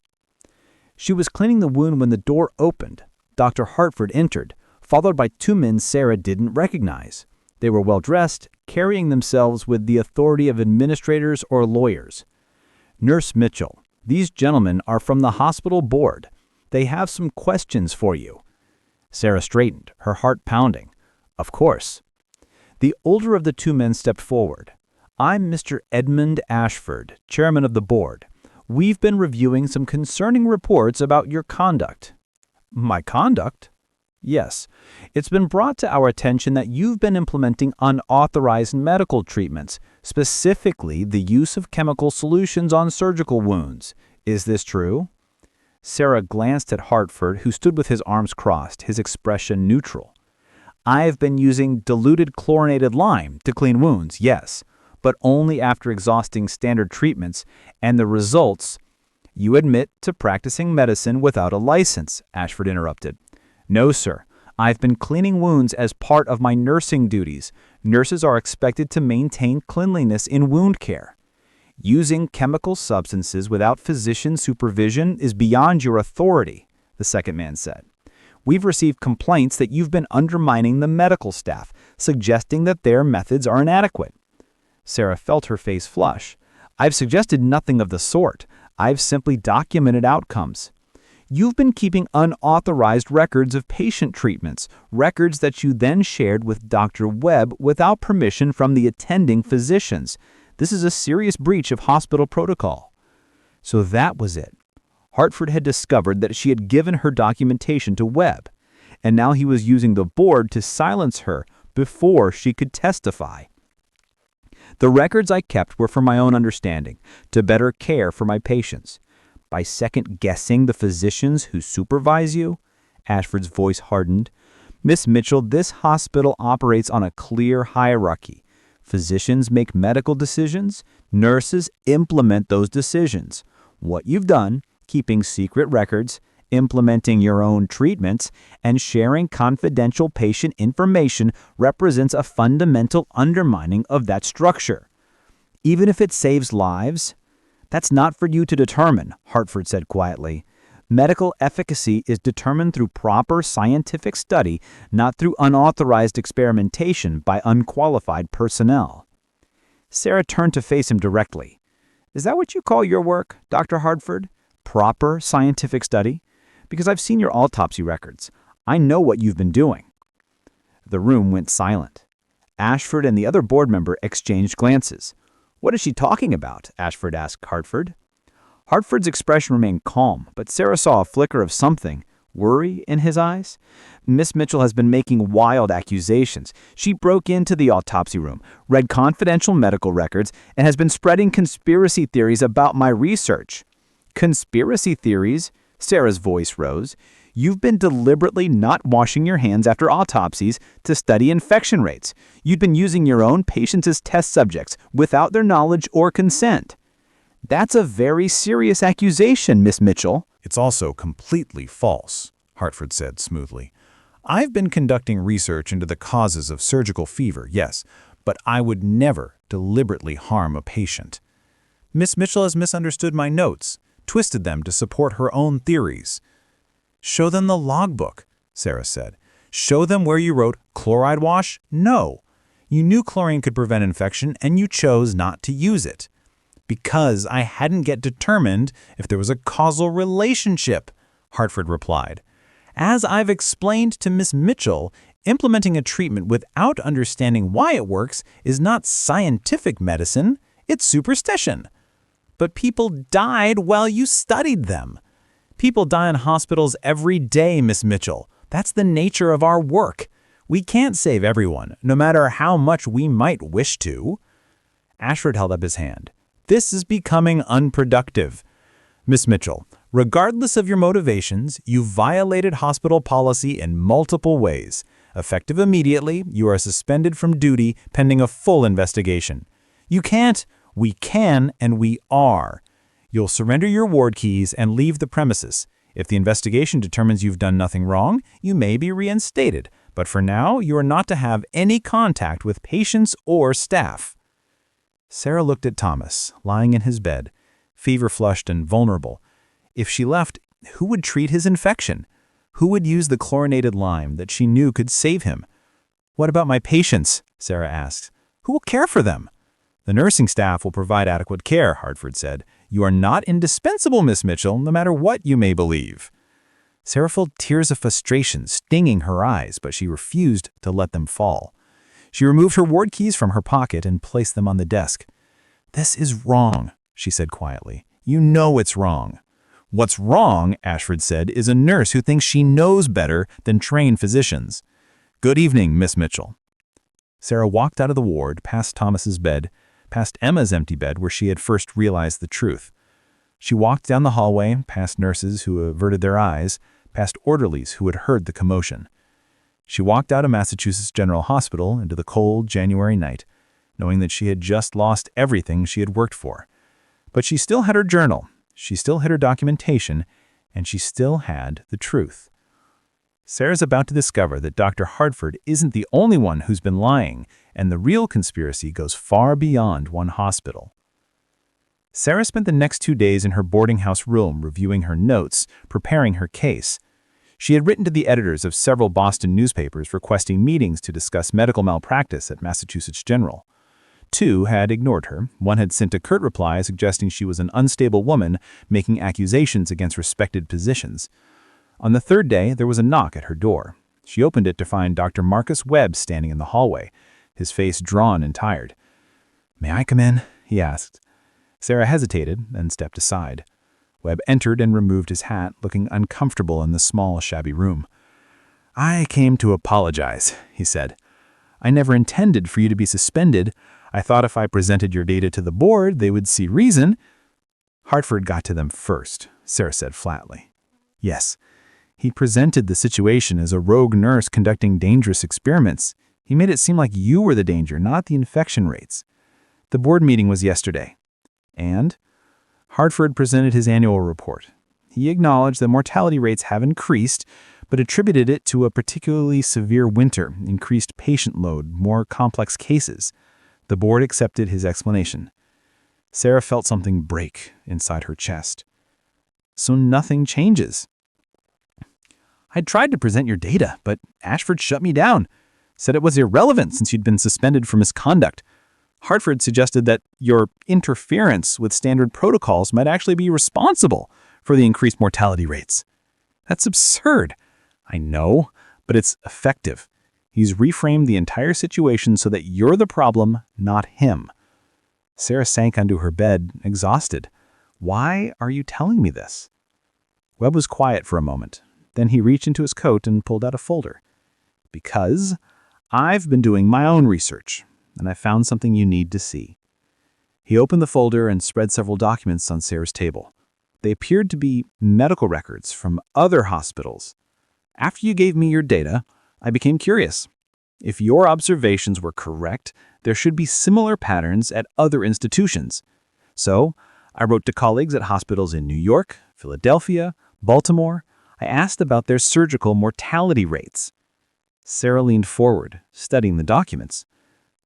She was cleaning the wound when the door opened. Dr. Hartford entered, followed by 2 men Sarah didn't recognize. They were well-dressed, carrying themselves with the authority of administrators or lawyers. "Nurse Mitchell, these gentlemen are from the hospital board. They have some questions for you." Sarah straightened, her heart pounding. "Of course." The older of the 2 men stepped forward. "I'm Mr. Edmund Ashford, chairman of the board. We've been reviewing some concerning reports about your conduct." "My conduct?" "Yes. It's been brought to our attention that you've been implementing unauthorized medical treatments, specifically the use of chemical solutions on surgical wounds. Is this true?" Sarah glanced at Hartford, who stood with his arms crossed, his expression neutral. "I've been using diluted chlorinated lime to clean wounds, yes, but only after exhausting standard treatments, and the results—" "You admit to practicing medicine without a license," Ashford interrupted. "No, sir. I've been cleaning wounds as part of my nursing duties. Nurses are expected to maintain cleanliness in wound care. Using chemical substances without physician supervision is beyond your authority," the second man said. "We've received complaints that you've been undermining the medical staff, suggesting that their methods are inadequate. Sarah felt her face flush. I've suggested nothing of the sort. I've simply documented outcomes. You've been keeping unauthorized records of patient treatments, records that you then shared with Dr. Webb without permission from the attending physicians. This is a serious breach of hospital protocol. So that was it. Hartford had discovered that she had given her documentation to Webb, and now he was using the board to silence her before she could testify. The records I kept were for my own understanding, to better care for my patients. By second-guessing the physicians who supervise you? Ashford's voice hardened. Miss Mitchell, this hospital operates on a clear hierarchy. Physicians make medical decisions. Nurses implement those decisions. What you've done, keeping secret records, implementing your own treatments, and sharing confidential patient information represents a fundamental undermining of that structure. Even if it saves lives, that's not for you to determine, Hartford said quietly. Medical efficacy is determined through proper scientific study, not through unauthorized experimentation by unqualified personnel. Sarah turned to face him directly. Is that what you call your work, Dr. Hartford? Proper scientific study? Because I've seen your autopsy records. I know what you've been doing. The room went silent. Ashford and the other board member exchanged glances. What is she talking about? Ashford asked Hartford. Hartford's expression remained calm, but Sarah saw a flicker of something, worry in his eyes. Miss Mitchell has been making wild accusations. She broke into the autopsy room, read confidential medical records, and has been spreading conspiracy theories about my research. Conspiracy theories? Sarah's voice rose. You've been deliberately not washing your hands after autopsies to study infection rates. You've been using your own patients as test subjects without their knowledge or consent. That's a very serious accusation, Miss Mitchell. It's also completely false, Hartford said smoothly. I've been conducting research into the causes of surgical fever, yes, but I would never deliberately harm a patient. Miss Mitchell has misunderstood my notes, twisted them to support her own theories. Show them the logbook, Sarah said. Show them where you wrote chloride wash? No. You knew chlorine could prevent infection, and you chose not to use it. Because I hadn't yet determined if there was a causal relationship, Hartford replied. As I've explained to Miss Mitchell, implementing a treatment without understanding why it works is not scientific medicine, it's superstition. But people died while you studied them. People die in hospitals every day, Miss Mitchell. That's the nature of our work. We can't save everyone, no matter how much we might wish to. Ashford held up his hand. This is becoming unproductive. Miss Mitchell, regardless of your motivations, you violated hospital policy in multiple ways. Effective immediately, you are suspended from duty pending a full investigation. You can't. We can, and we are. You'll surrender your ward keys and leave the premises. If the investigation determines you've done nothing wrong, you may be reinstated. But for now, you are not to have any contact with patients or staff. Sarah looked at Thomas, lying in his bed, fever-flushed and vulnerable. If she left, who would treat his infection? Who would use the chlorinated lime that she knew could save him? What about my patients? Sarah asked. Who will care for them? The nursing staff will provide adequate care, Hartford said. You are not indispensable, Miss Mitchell, no matter what you may believe. Sarah felt tears of frustration stinging her eyes, but she refused to let them fall. She removed her ward keys from her pocket and placed them on the desk. This is wrong, she said quietly. You know it's wrong. What's wrong, Ashford said, is a nurse who thinks she knows better than trained physicians. Good evening, Miss Mitchell. Sarah walked out of the ward, past Thomas's bed, past Emma's empty bed where she had first realized the truth. She walked down the hallway, past nurses who averted their eyes, past orderlies who had heard the commotion. She walked out of Massachusetts General Hospital into the cold January night, knowing that she had just lost everything she had worked for. But she still had her journal, she still had her documentation, and she still had the truth. Sarah's about to discover that Dr. Hartford isn't the only one who's been lying, and the real conspiracy goes far beyond one hospital. Sarah spent the next 2 days in her boarding house room reviewing her notes, preparing her case. She had written to the editors of several Boston newspapers requesting meetings to discuss medical malpractice at Massachusetts General. 2 had ignored her. 1 had sent a curt reply suggesting she was an unstable woman making accusations against respected physicians. On the 3rd day, there was a knock at her door. She opened it to find Dr. Marcus Webb standing in the hallway, his face drawn and tired. "May I come in?" he asked. Sarah hesitated and stepped aside. Webb entered and removed his hat, looking uncomfortable in the small, shabby room. "I came to apologize," he said. "I never intended for you to be suspended. I thought if I presented your data to the board, they would see reason." "Hartford got to them first," Sarah said flatly. "Yes. He presented the situation as a rogue nurse conducting dangerous experiments. He made it seem like you were the danger, not the infection rates. The board meeting was yesterday." And Hartford presented his annual report. He acknowledged that mortality rates have increased, but attributed it to a particularly severe winter, increased patient load, more complex cases. The board accepted his explanation. Sarah felt something break inside her chest. "So nothing changes." "I'd tried to present your data, but Ashford shut me down. Said it was irrelevant since you'd been suspended for misconduct. Hartford suggested that your interference with standard protocols might actually be responsible for the increased mortality rates." "That's absurd." "I know, but it's effective. He's reframed the entire situation so that you're the problem, not him." Sarah sank onto her bed, exhausted. "Why are you telling me this?" Webb was quiet for a moment. Then he reached into his coat and pulled out a folder. "Because I've been doing my own research, and I found something you need to see." He opened the folder and spread several documents on Sarah's table. They appeared to be medical records from other hospitals. "After you gave me your data, I became curious. If your observations were correct, there should be similar patterns at other institutions. So I wrote to colleagues at hospitals in New York, Philadelphia, Baltimore. I asked about their surgical mortality rates." Sarah leaned forward, studying the documents.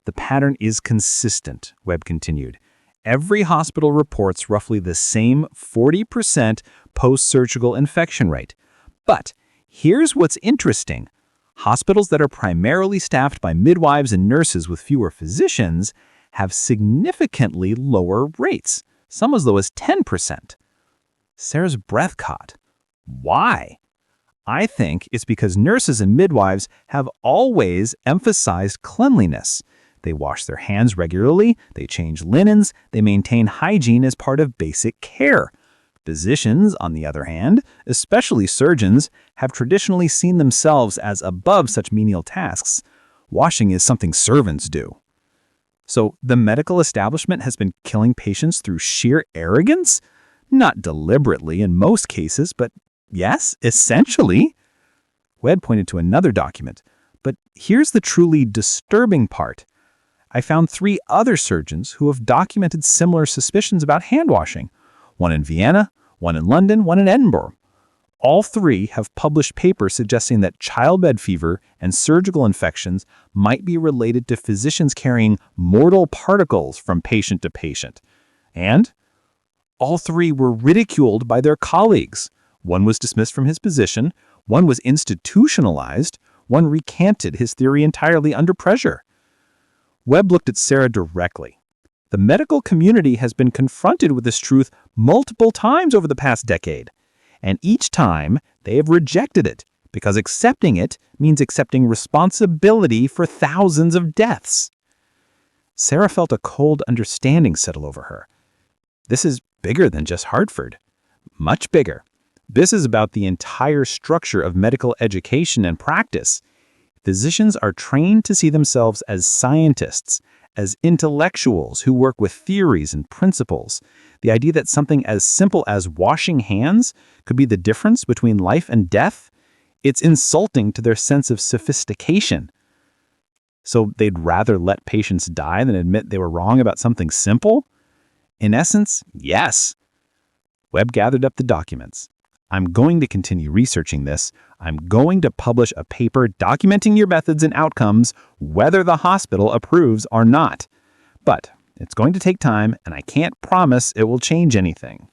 "The pattern is consistent," Webb continued. "Every hospital reports roughly the same 40% post-surgical infection rate. But here's what's interesting. Hospitals that are primarily staffed by midwives and nurses with fewer physicians have significantly lower rates, some as low as 10%. Sarah's breath caught. "Why?" "I think it's because nurses and midwives have always emphasized cleanliness. They wash their hands regularly, they change linens, they maintain hygiene as part of basic care. Physicians, on the other hand, especially surgeons, have traditionally seen themselves as above such menial tasks. Washing is something servants do." "So the medical establishment has been killing patients through sheer arrogance? Not deliberately in most cases, but yes, essentially." Webb pointed to another document. "But here's the truly disturbing part. I found 3 other surgeons who have documented similar suspicions about hand washing. One in Vienna, one in London, one in Edinburgh. All 3 have published papers suggesting that childbed fever and surgical infections might be related to physicians carrying mortal particles from patient to patient. And all 3 were ridiculed by their colleagues. One was dismissed from his position, one was institutionalized, one recanted his theory entirely under pressure." Webb looked at Sarah directly. "The medical community has been confronted with this truth multiple times over the past decade, and each time they have rejected it, because accepting it means accepting responsibility for thousands of deaths." Sarah felt a cold understanding settle over her. This is bigger than just Hartford. Much bigger. This is about the entire structure of medical education and practice. Physicians are trained to see themselves as scientists, as intellectuals who work with theories and principles. The idea that something as simple as washing hands could be the difference between life and death, it's insulting to their sense of sophistication. So they'd rather let patients die than admit they were wrong about something simple? In essence, yes. Webb gathered up the documents. "I'm going to continue researching this. I'm going to publish a paper documenting your methods and outcomes, whether the hospital approves or not. But it's going to take time, and I can't promise it will change anything."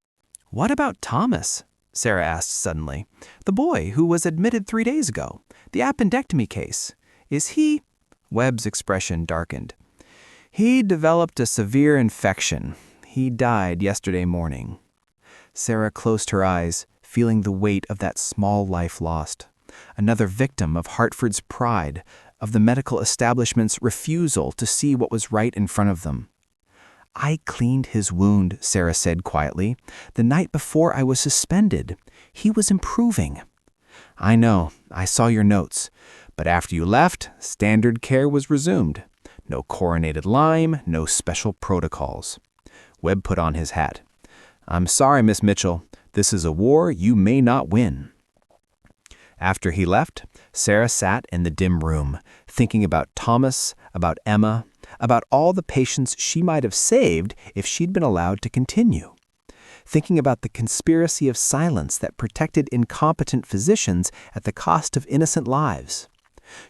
What about Thomas? Sarah asked suddenly. "The boy who was admitted 3 days ago. The appendectomy case. Is he—" Webb's expression darkened. "He developed a severe infection. He died yesterday morning." Sarah closed her eyes, feeling the weight of that small life lost. Another victim of Hartford's pride, of the medical establishment's refusal to see what was right in front of them. "I cleaned his wound," Sarah said quietly. "The night before I was suspended. He was improving." "I know. I saw your notes. But after you left, standard care was resumed. No chlorinated lime, no special protocols." Webb put on his hat. "I'm sorry, Miss Mitchell. This is a war you may not win." After he left, Sarah sat in the dim room, thinking about Thomas, about Emma, about all the patients she might have saved if she'd been allowed to continue. Thinking about the conspiracy of silence that protected incompetent physicians at the cost of innocent lives.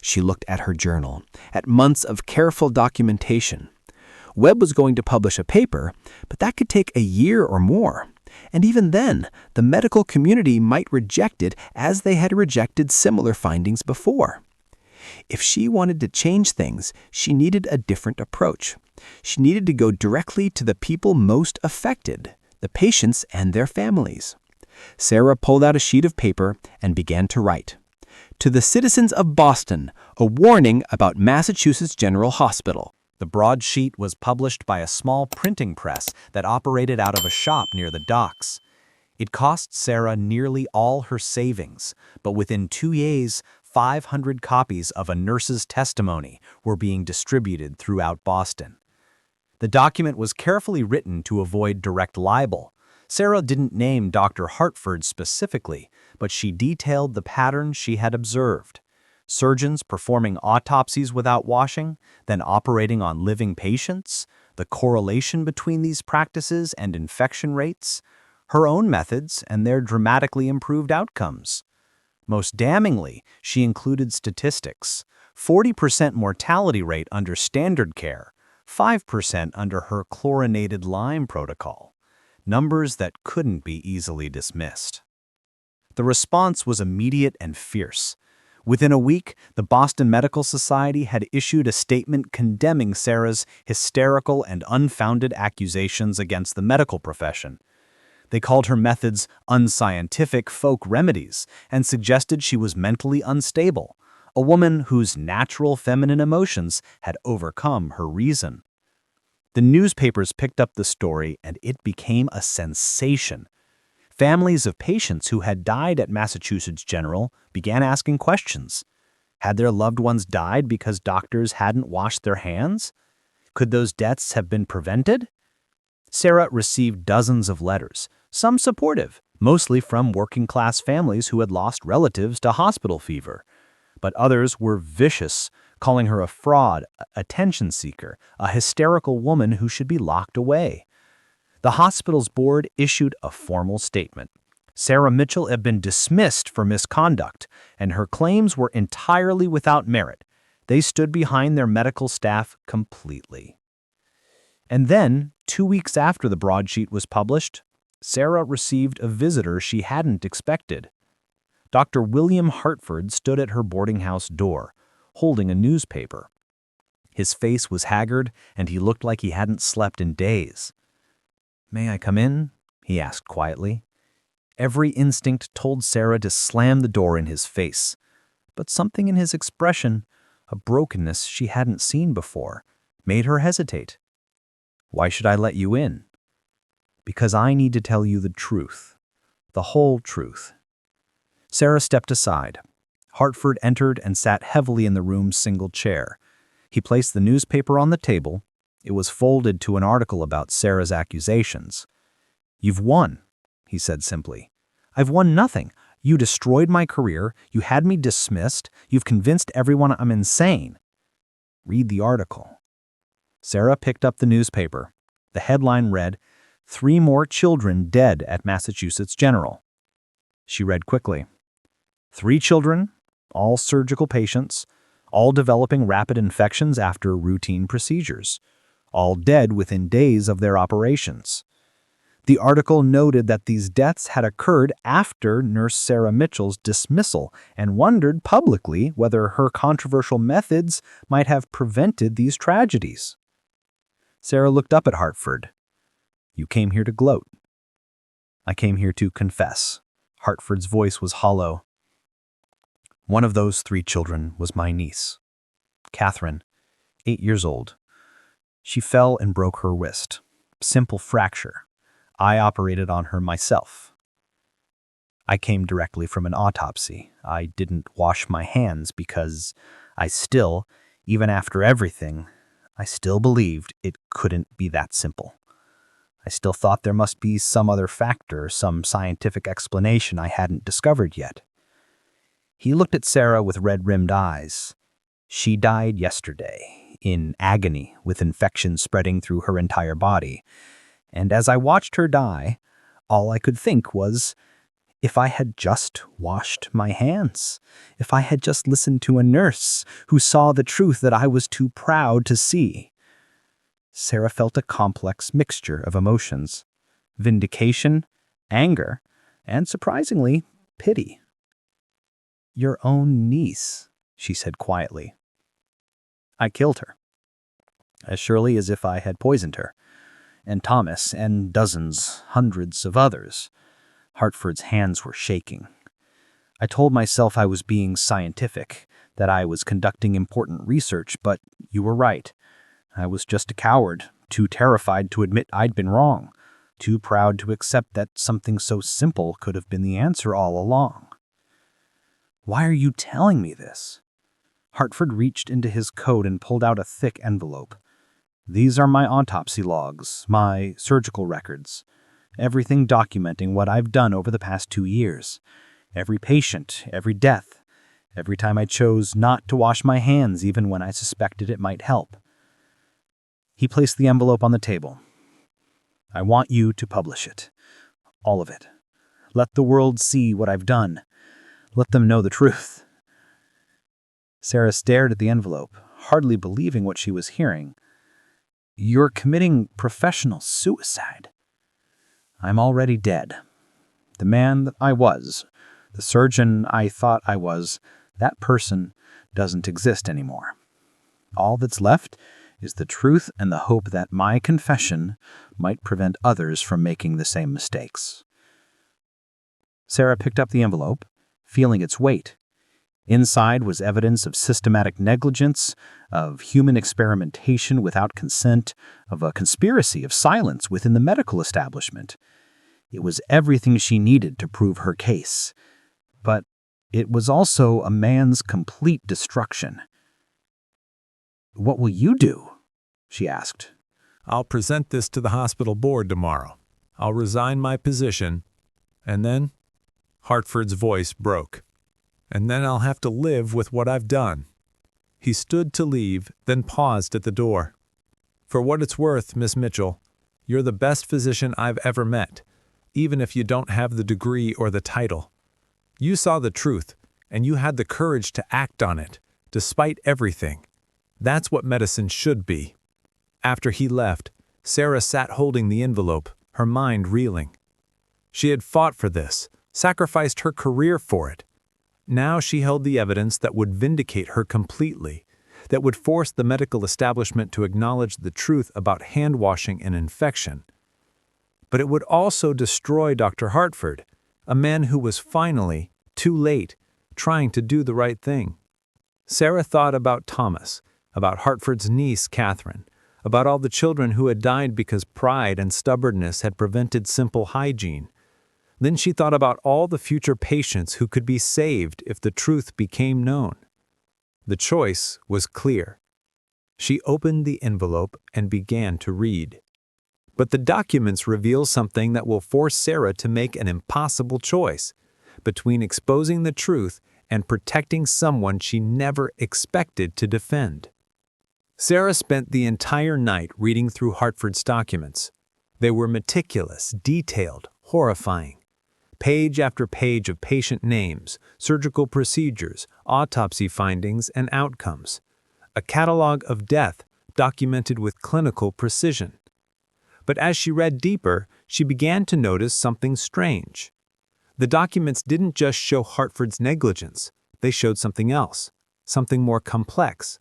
She looked at her journal, at months of careful documentation. Webb was going to publish a paper, but that could take a year or more. And even then, the medical community might reject it as they had rejected similar findings before. If she wanted to change things, she needed a different approach. She needed to go directly to the people most affected, the patients and their families. Sarah pulled out a sheet of paper and began to write. "To the citizens of Boston, a warning about Massachusetts General Hospital." The broadsheet was published by a small printing press that operated out of a shop near the docks. It cost Sarah nearly all her savings, but within 2 years, 500 copies of a nurse's testimony were being distributed throughout Boston. The document was carefully written to avoid direct libel. Sarah didn't name Dr. Hartford specifically, but she detailed the pattern she had observed. Surgeons performing autopsies without washing, then operating on living patients, the correlation between these practices and infection rates, her own methods and their dramatically improved outcomes. Most damningly, she included statistics: 40% mortality rate under standard care, 5% under her chlorinated lime protocol, numbers that couldn't be easily dismissed. The response was immediate and fierce. Within a week, the Boston Medical Society had issued a statement condemning Sarah's hysterical and unfounded accusations against the medical profession. They called her methods unscientific folk remedies and suggested she was mentally unstable, a woman whose natural feminine emotions had overcome her reason. The newspapers picked up the story and it became a sensation. Families of patients who had died at Massachusetts General began asking questions. Had their loved ones died because doctors hadn't washed their hands? Could those deaths have been prevented? Sarah received dozens of letters, some supportive, mostly from working-class families who had lost relatives to hospital fever. But others were vicious, calling her a fraud, a attention seeker, a hysterical woman who should be locked away. The hospital's board issued a formal statement. Sarah Mitchell had been dismissed for misconduct, and her claims were entirely without merit. They stood behind their medical staff completely. And then, 2 weeks after the broadsheet was published, Sarah received a visitor she hadn't expected. Dr. William Hartford stood at her boarding house door, holding a newspaper. His face was haggard, and he looked like he hadn't slept in days. "May I come in?" he asked quietly. Every instinct told Sarah to slam the door in his face, but something in his expression, a brokenness she hadn't seen before, made her hesitate. "Why should I let you in?" "Because I need to tell you the truth, the whole truth." Sarah stepped aside. Hartford entered and sat heavily in the room's single chair. He placed the newspaper on the table. It was folded to an article about Sarah's accusations. "You've won," he said simply. "I've won nothing. You destroyed my career. You had me dismissed. You've convinced everyone I'm insane." "Read the article." Sarah picked up the newspaper. The headline read, "3 more children dead at Massachusetts General." She read quickly. 3 children, all surgical patients, all developing rapid infections after routine procedures, all dead within days of their operations. The article noted that these deaths had occurred after Nurse Sarah Mitchell's dismissal and wondered publicly whether her controversial methods might have prevented these tragedies. Sarah looked up at Hartford. "You came here to gloat." "I came here to confess." Hartford's voice was hollow. "One of those 3 children was my niece, Catherine, 8 years old. She fell and broke her wrist. Simple fracture. I operated on her myself. I came directly from an autopsy. I didn't wash my hands because I still, even after everything, I still believed it couldn't be that simple. I still thought there must be some other factor, some scientific explanation I hadn't discovered yet." He looked at Sarah with red-rimmed eyes. "She died yesterday, in agony, with infection spreading through her entire body. And as I watched her die, all I could think was, if I had just washed my hands, if I had just listened to a nurse who saw the truth that I was too proud to see." Sarah felt a complex mixture of emotions: vindication, anger, and surprisingly, pity. "Your own niece," she said quietly. "I killed her, as surely as if I had poisoned her. And Thomas, and dozens, hundreds of others." Hartford's hands were shaking. "I told myself I was being scientific, that I was conducting important research, but you were right. I was just a coward, too terrified to admit I'd been wrong, too proud to accept that something so simple could have been the answer all along." "Why are you telling me this?" Hartford reached into his coat and pulled out a thick envelope. "These are my autopsy logs, my surgical records, everything documenting what I've done over the past 2 years. Every patient, every death, every time I chose not to wash my hands even when I suspected it might help." He placed the envelope on the table. "I want you to publish it. All of it. Let the world see what I've done. Let them know the truth." Sarah stared at the envelope, hardly believing what she was hearing. "You're committing professional suicide." "I'm already dead. The man that I was, the surgeon I thought I was, that person doesn't exist anymore. All that's left is the truth and the hope that my confession might prevent others from making the same mistakes." Sarah picked up the envelope, feeling its weight. Inside was evidence of systematic negligence, of human experimentation without consent, of a conspiracy of silence within the medical establishment. It was everything she needed to prove her case. But it was also a man's complete destruction. "What will you do?" she asked. "I'll present this to the hospital board tomorrow. I'll resign my position, and then—" Hartford's voice broke. "And then I'll have to live with what I've done." He stood to leave, then paused at the door. "For what it's worth, Miss Mitchell, you're the best physician I've ever met, even if you don't have the degree or the title. You saw the truth, and you had the courage to act on it, despite everything. That's what medicine should be." After he left, Sarah sat holding the envelope, her mind reeling. She had fought for this, sacrificed her career for it. Now she held the evidence that would vindicate her completely, that would force the medical establishment to acknowledge the truth about hand-washing and infection. But it would also destroy Dr. Hartford, a man who was finally, too late, trying to do the right thing. Sarah thought about Thomas, about Hartford's niece, Catherine, about all the children who had died because pride and stubbornness had prevented simple hygiene. Then she thought about all the future patients who could be saved if the truth became known. The choice was clear. She opened the envelope and began to read. But the documents reveal something that will force Sarah to make an impossible choice between exposing the truth and protecting someone she never expected to defend. Sarah spent the entire night reading through Hartford's documents. They were meticulous, detailed, horrifying. Page after page of patient names, surgical procedures, autopsy findings, and outcomes. A catalog of death documented with clinical precision. But as she read deeper, she began to notice something strange. The documents didn't just show Hartford's negligence, they showed something else, something more complex.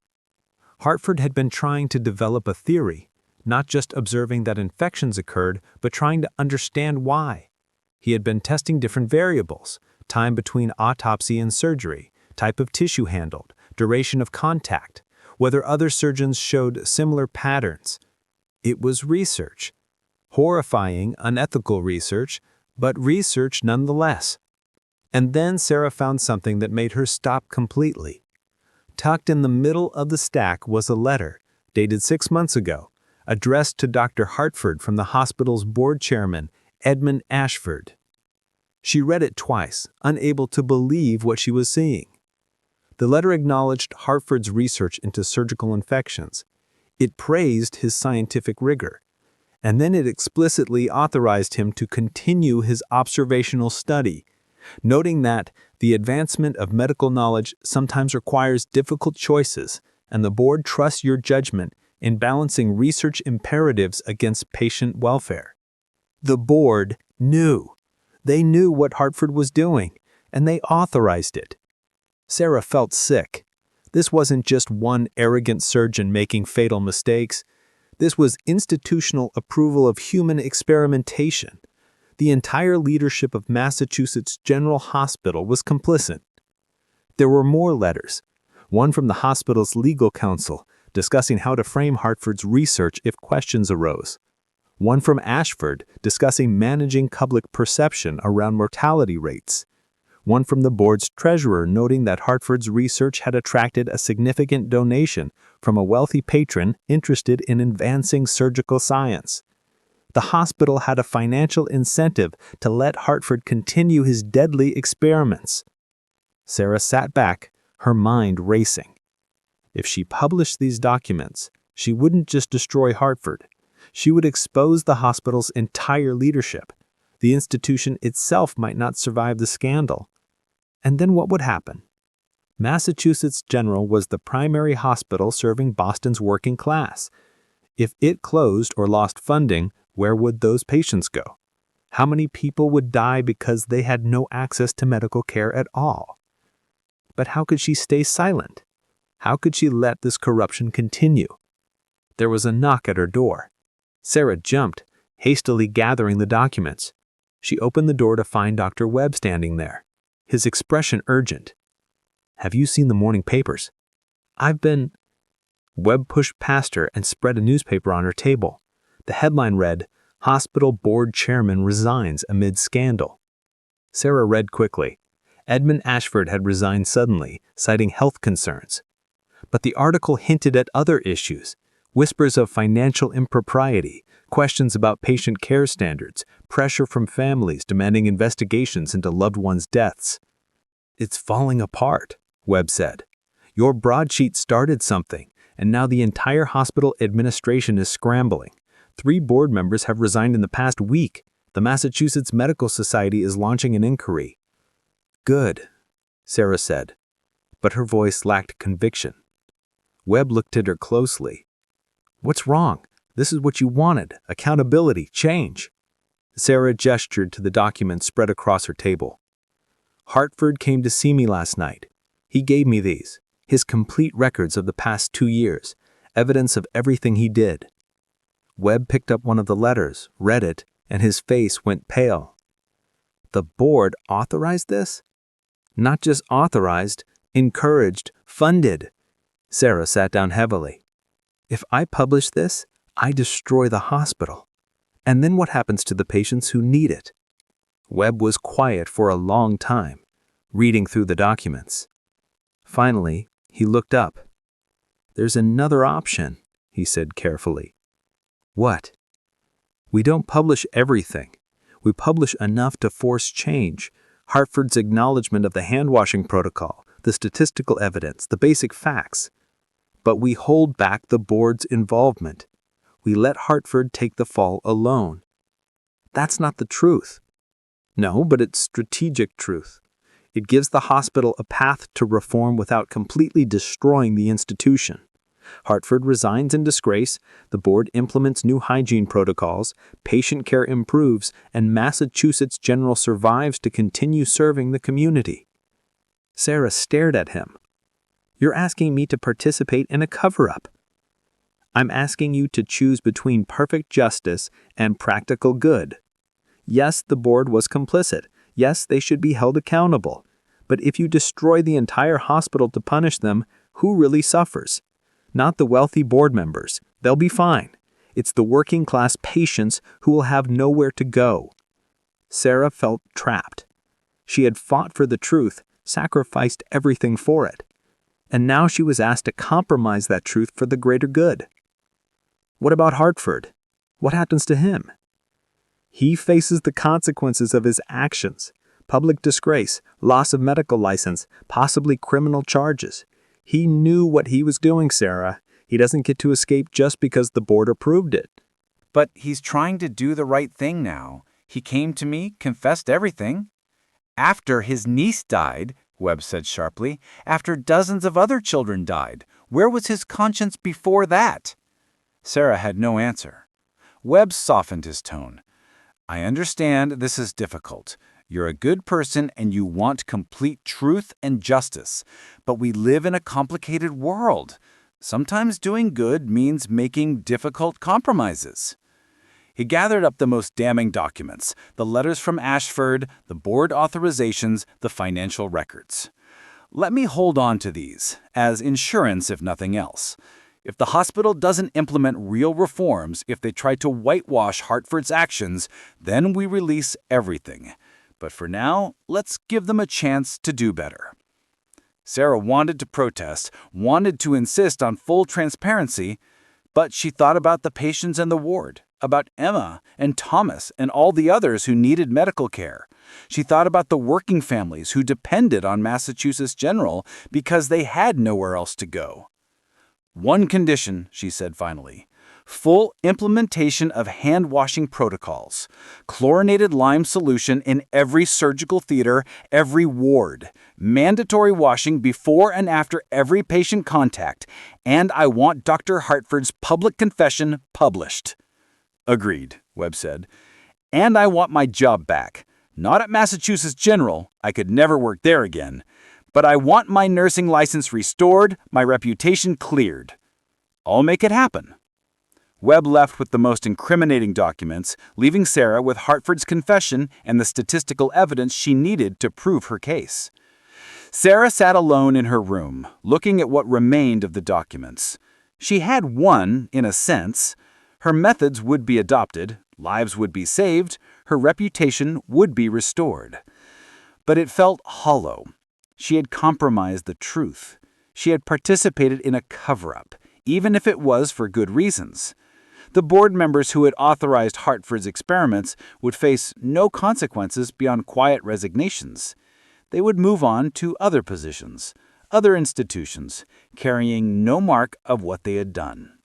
Hartford had been trying to develop a theory, not just observing that infections occurred, but trying to understand why. He had been testing different variables: time between autopsy and surgery, type of tissue handled, duration of contact, whether other surgeons showed similar patterns. It was research. Horrifying, unethical research, but research nonetheless. And then Sarah found something that made her stop completely. Tucked in the middle of the stack was a letter, dated 6 months ago, addressed to Dr. Hartford from the hospital's board chairman, Edmund Ashford. She read it twice, unable to believe what she was seeing. The letter acknowledged Hartford's research into surgical infections. It praised his scientific rigor, and then it explicitly authorized him to continue his observational study, noting that the advancement of medical knowledge sometimes requires difficult choices, and the board trusts your judgment in balancing research imperatives against patient welfare. The board knew. They knew what Hartford was doing, and they authorized it. Sarah felt sick. This wasn't just one arrogant surgeon making fatal mistakes. This was institutional approval of human experimentation. The entire leadership of Massachusetts General Hospital was complicit. There were more letters, one from the hospital's legal counsel discussing how to frame Hartford's research if questions arose, one from Ashford discussing managing public perception around mortality rates, one from the board's treasurer noting that Hartford's research had attracted a significant donation from a wealthy patron interested in advancing surgical science. The hospital had a financial incentive to let Hartford continue his deadly experiments. Sarah sat back, her mind racing. If she published these documents, she wouldn't just destroy Hartford. She would expose the hospital's entire leadership. The institution itself might not survive the scandal. And then what would happen? Massachusetts General was the primary hospital serving Boston's working class. If it closed or lost funding, where would those patients go? How many people would die because they had no access to medical care at all? But how could she stay silent? How could she let this corruption continue? There was a knock at her door. Sarah jumped, hastily gathering the documents. She opened the door to find Dr. Webb standing there, his expression urgent. "Have you seen the morning papers?" "I've been—" Webb pushed past her and spread a newspaper on her table. The headline read, "Hospital Board Chairman Resigns Amid Scandal." Sarah read quickly. Edmund Ashford had resigned suddenly, citing health concerns. But the article hinted at other issues: whispers of financial impropriety, questions about patient care standards, pressure from families demanding investigations into loved ones' deaths. "It's falling apart," Webb said. "Your broadsheet started something, and now the entire hospital administration is scrambling. 3 board members have resigned in the past week. The Massachusetts Medical Society is launching an inquiry." "Good," Sarah said, but her voice lacked conviction. Webb looked at her closely. "What's wrong? This is what you wanted: accountability, change." Sarah gestured to the documents spread across her table. "Hartford came to see me last night. He gave me these, his complete records of the past 2 years, evidence of everything he did." Webb picked up one of the letters, read it, and his face went pale. "The board authorized this?" "Not just authorized, encouraged, funded." Sarah sat down heavily. "If I publish this, I destroy the hospital. And then what happens to the patients who need it?" Webb was quiet for a long time, reading through the documents. Finally, he looked up. "There's another option," he said carefully. "What?" "We don't publish everything. We publish enough to force change. Hartford's acknowledgement of the hand-washing protocol, the statistical evidence, the basic facts. But we hold back the board's involvement. We let Hartford take the fall alone." "That's not the truth." "No, but it's strategic truth. It gives the hospital a path to reform without completely destroying the institution. Hartford resigns in disgrace, the board implements new hygiene protocols, patient care improves, and Massachusetts General survives to continue serving the community. Sarah stared at him. You're asking me to participate in a cover-up. I'm asking you to choose between perfect justice and practical good. Yes, the board was complicit. Yes, they should be held accountable. But if you destroy the entire hospital to punish them, who really suffers? Not the wealthy board members. They'll be fine. It's the working-class patients who will have nowhere to go. Sarah felt trapped. She had fought for the truth, sacrificed everything for it. And now she was asked to compromise that truth for the greater good. What about Hartford? What happens to him? He faces the consequences of his actions. Public disgrace, loss of medical license, possibly criminal charges. He knew what he was doing, Sarah. He doesn't get to escape just because the board approved it. But he's trying to do the right thing now. He came to me, confessed everything. After his niece died, Webb said sharply, after dozens of other children died. Where was his conscience before that? Sarah had no answer. Webb softened his tone. I understand this is difficult. You're a good person and you want complete truth and justice. But we live in a complicated world. Sometimes doing good means making difficult compromises. He gathered up the most damning documents, the letters from Ashford, the board authorizations, the financial records. Let me hold on to these, as insurance if nothing else. If the hospital doesn't implement real reforms, if they try to whitewash Hartford's actions, then we release everything. But for now, let's give them a chance to do better. Sarah wanted to protest, wanted to insist on full transparency, but she thought about the patients in the ward, about Emma and Thomas and all the others who needed medical care. She thought about the working families who depended on Massachusetts General because they had nowhere else to go. One condition, she said finally. Full implementation of hand-washing protocols. Chlorinated lime solution in every surgical theater, every ward. Mandatory washing before and after every patient contact. And I want Dr. Hartford's public confession published. Agreed, Webb said. And I want my job back. Not at Massachusetts General. I could never work there again. But I want my nursing license restored, my reputation cleared. I'll make it happen. Webb left with the most incriminating documents, leaving Sarah with Hartford's confession and the statistical evidence she needed to prove her case. Sarah sat alone in her room, looking at what remained of the documents. She had won, in a sense. Her methods would be adopted, lives would be saved, her reputation would be restored. But it felt hollow. She had compromised the truth. She had participated in a cover-up, even if it was for good reasons. The board members who had authorized Hartford's experiments would face no consequences beyond quiet resignations. They would move on to other positions, other institutions, carrying no mark of what they had done.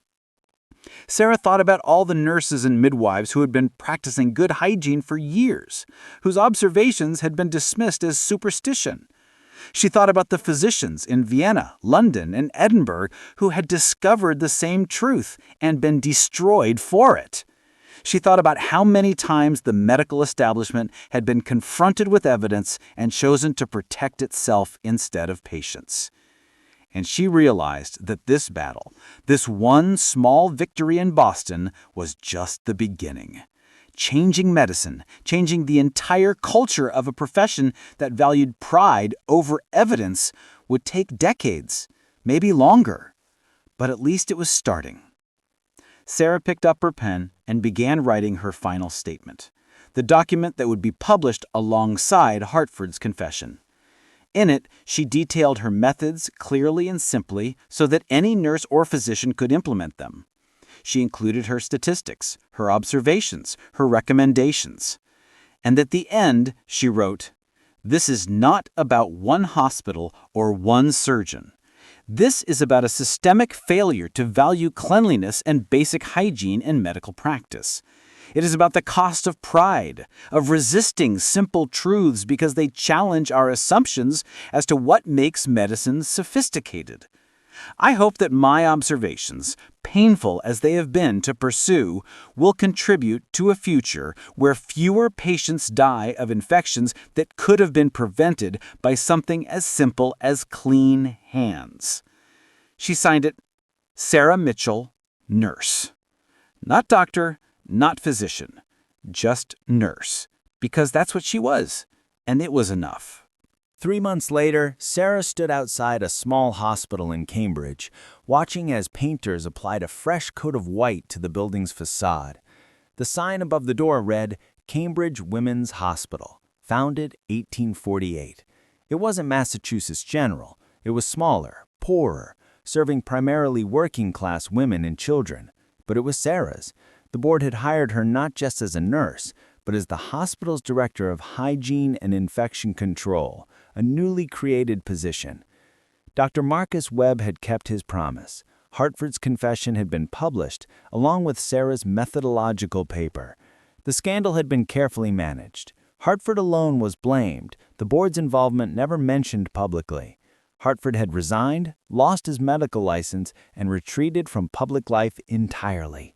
Sarah thought about all the nurses and midwives who had been practicing good hygiene for years, whose observations had been dismissed as superstition. She thought about the physicians in Vienna, London, and Edinburgh who had discovered the same truth and been destroyed for it. She thought about how many times the medical establishment had been confronted with evidence and chosen to protect itself instead of patients. And she realized that this battle, this one small victory in Boston, was just the beginning. Changing medicine, changing the entire culture of a profession that valued pride over evidence would take decades, maybe longer. But at least it was starting. Sarah picked up her pen and began writing her final statement, the document that would be published alongside Hartford's confession. In it, she detailed her methods clearly and simply so that any nurse or physician could implement them. She included her statistics, her observations, her recommendations. And at the end, she wrote, "This is not about one hospital or one surgeon. This is about a systemic failure to value cleanliness and basic hygiene in medical practice. It is about the cost of pride, of resisting simple truths because they challenge our assumptions as to what makes medicine sophisticated. I hope that my observations, painful as they have been to pursue, will contribute to a future where fewer patients die of infections that could have been prevented by something as simple as clean hands. She signed it, Sarah Mitchell, nurse. Not doctor, not physician, just nurse, because that's what she was, and it was enough. 3 months later, Sarah stood outside a small hospital in Cambridge, watching as painters applied a fresh coat of white to the building's facade. The sign above the door read, Cambridge Women's Hospital, founded 1848. It wasn't Massachusetts General. It was smaller, poorer, serving primarily working-class women and children. But it was Sarah's. The board had hired her not just as a nurse, but as the hospital's director of Hygiene and Infection Control, a newly created position. Dr. Marcus Webb had kept his promise. Hartford's confession had been published, along with Sarah's methodological paper. The scandal had been carefully managed. Hartford alone was blamed, the board's involvement never mentioned publicly. Hartford had resigned, lost his medical license, and retreated from public life entirely.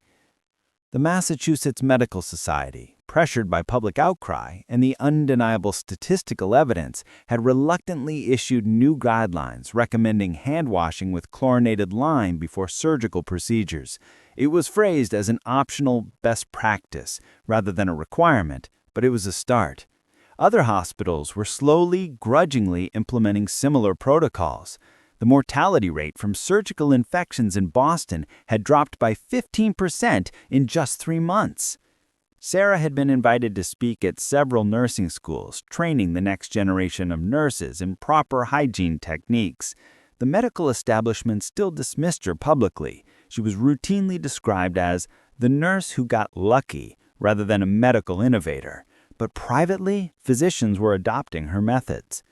The Massachusetts Medical Society, pressured by public outcry and the undeniable statistical evidence, had reluctantly issued new guidelines recommending hand washing with chlorinated lime before surgical procedures. It was phrased as an optional best practice rather than a requirement, but it was a start. Other hospitals were slowly, grudgingly implementing similar protocols. The mortality rate from surgical infections in Boston had dropped by 15% in just 3 months. Sarah had been invited to speak at several nursing schools, training the next generation of nurses in proper hygiene techniques. The medical establishment still dismissed her publicly. She was routinely described as the nurse who got lucky rather than a medical innovator. But privately, physicians were adopting her methods.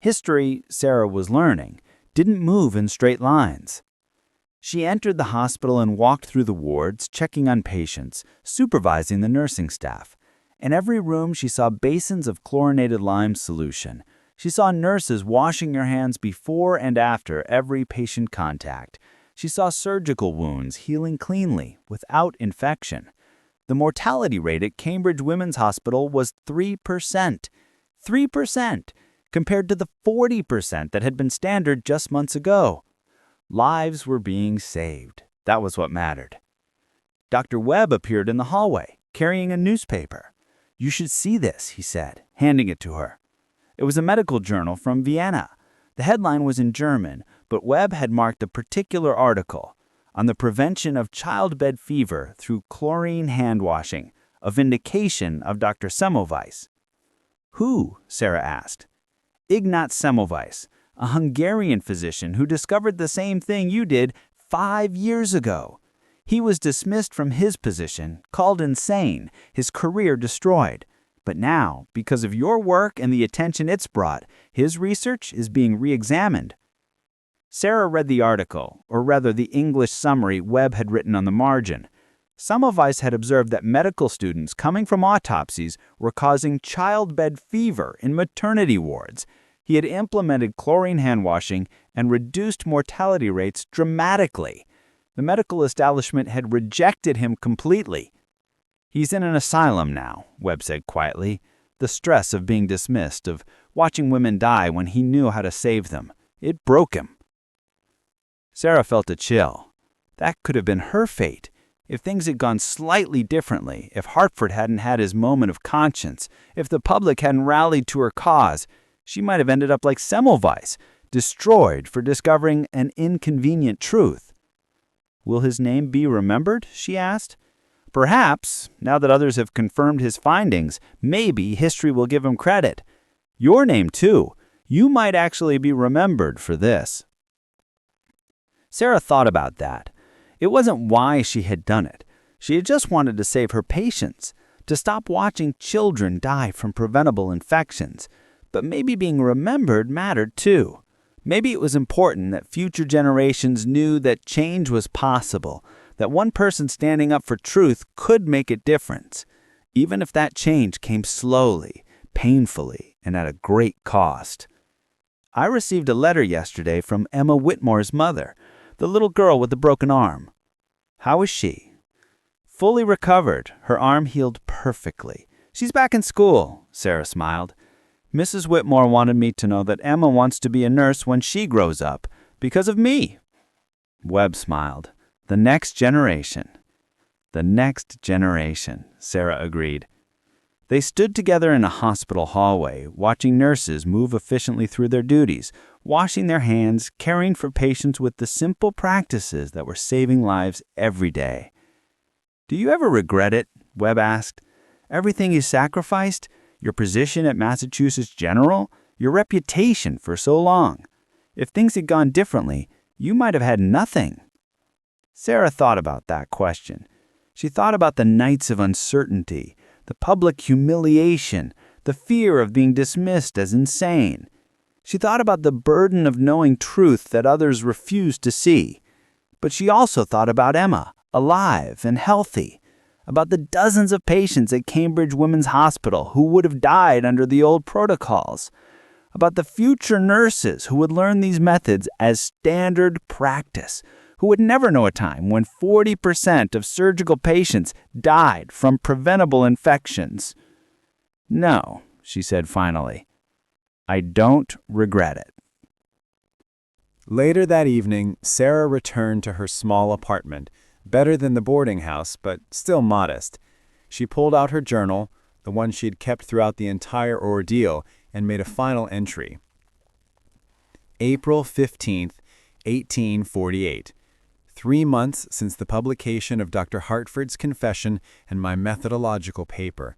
History, Sarah was learning, didn't move in straight lines. She entered the hospital and walked through the wards, checking on patients, supervising the nursing staff. In every room, she saw basins of chlorinated lime solution. She saw nurses washing their hands before and after every patient contact. She saw surgical wounds healing cleanly, without infection. The mortality rate at Cambridge Women's Hospital was 3%. 3%! Compared to the 40% that had been standard just months ago. Lives were being saved. That was what mattered. Dr. Webb appeared in the hallway, carrying a newspaper. "You should see this," he said, handing it to her. It was a medical journal from Vienna. The headline was in German, but Webb had marked a particular article on the prevention of childbed fever through chlorine hand washing, a vindication of Dr. Semmelweis. "Who?" Sarah asked. Ignaz Semmelweis, a Hungarian physician who discovered the same thing you did 5 years ago. He was dismissed from his position, called insane, his career destroyed. But now, because of your work and the attention it's brought, his research is being re-examined. Sarah read the article, or rather the English summary Webb had written on the margin. Semmelweis had observed that medical students coming from autopsies were causing childbed fever in maternity wards. He had implemented chlorine hand washing and reduced mortality rates dramatically. The medical establishment had rejected him completely. "He's in an asylum now," Webb said quietly. The stress of being dismissed, of watching women die when he knew how to save them, it broke him. Sarah felt a chill. That could have been her fate. If things had gone slightly differently, if Hartford hadn't had his moment of conscience, if the public hadn't rallied to her cause, she might have ended up like Semmelweis, destroyed for discovering an inconvenient truth. "Will his name be remembered?" she asked. "Perhaps, now that others have confirmed his findings, maybe history will give him credit. Your name, too. You might actually be remembered for this." Sarah thought about that. It wasn't why she had done it. She had just wanted to save her patients, to stop watching children die from preventable infections. But maybe being remembered mattered too. Maybe it was important that future generations knew that change was possible, that one person standing up for truth could make a difference, even if that change came slowly, painfully, and at a great cost. "I received a letter yesterday from Emma Whitmore's mother. The little girl with the broken arm. How is she? Fully recovered. Her arm healed perfectly. She's back in school, Sarah smiled. Mrs. Whitmore wanted me to know that Emma wants to be a nurse when she grows up, because of me. Webb smiled. The next generation. The next generation, Sarah agreed. They stood together in a hospital hallway, watching nurses move efficiently through their duties, washing their hands, caring for patients with the simple practices that were saving lives every day. Do you ever regret it? Webb asked. Everything you sacrificed? Your position at Massachusetts General? Your reputation for so long? If things had gone differently, you might have had nothing. Sarah thought about that question. She thought about the nights of uncertainty, the public humiliation, the fear of being dismissed as insane. She thought about the burden of knowing truth that others refused to see. But she also thought about Emma, alive and healthy, about the dozens of patients at Cambridge Women's Hospital who would have died under the old protocols, about the future nurses who would learn these methods as standard practice, who would never know a time when 40% of surgical patients died from preventable infections. No, she said finally, I don't regret it. Later that evening, Sarah returned to her small apartment, better than the boarding house, but still modest. She pulled out her journal, the one she had kept throughout the entire ordeal, and made a final entry. April 15th, 1848. 3 months since the publication of Dr. Hartford's confession and my methodological paper.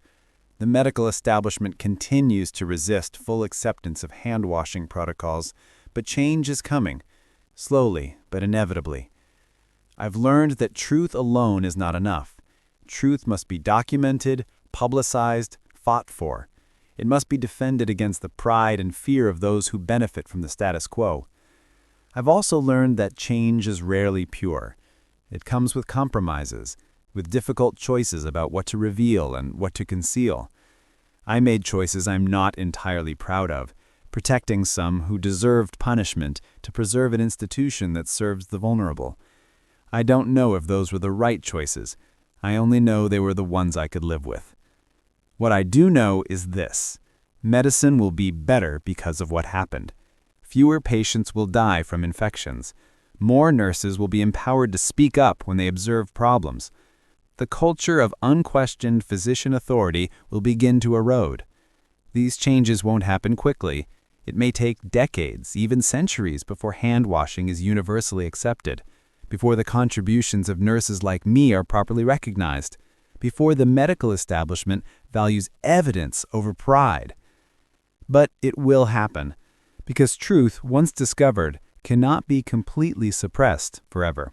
The medical establishment continues to resist full acceptance of hand-washing protocols, but change is coming, slowly but inevitably. I've learned that truth alone is not enough. Truth must be documented, publicized, fought for. It must be defended against the pride and fear of those who benefit from the status quo. I've also learned that change is rarely pure. It comes with compromises, with difficult choices about what to reveal and what to conceal. I made choices I'm not entirely proud of, protecting some who deserved punishment to preserve an institution that serves the vulnerable. I don't know if those were the right choices. I only know they were the ones I could live with. What I do know is this: medicine will be better because of what happened. Fewer patients will die from infections. More nurses will be empowered to speak up when they observe problems. The culture of unquestioned physician authority will begin to erode. These changes won't happen quickly. It may take decades, even centuries, before hand-washing is universally accepted, before the contributions of nurses like me are properly recognized, before the medical establishment values evidence over pride. But it will happen, because truth, once discovered, cannot be completely suppressed forever.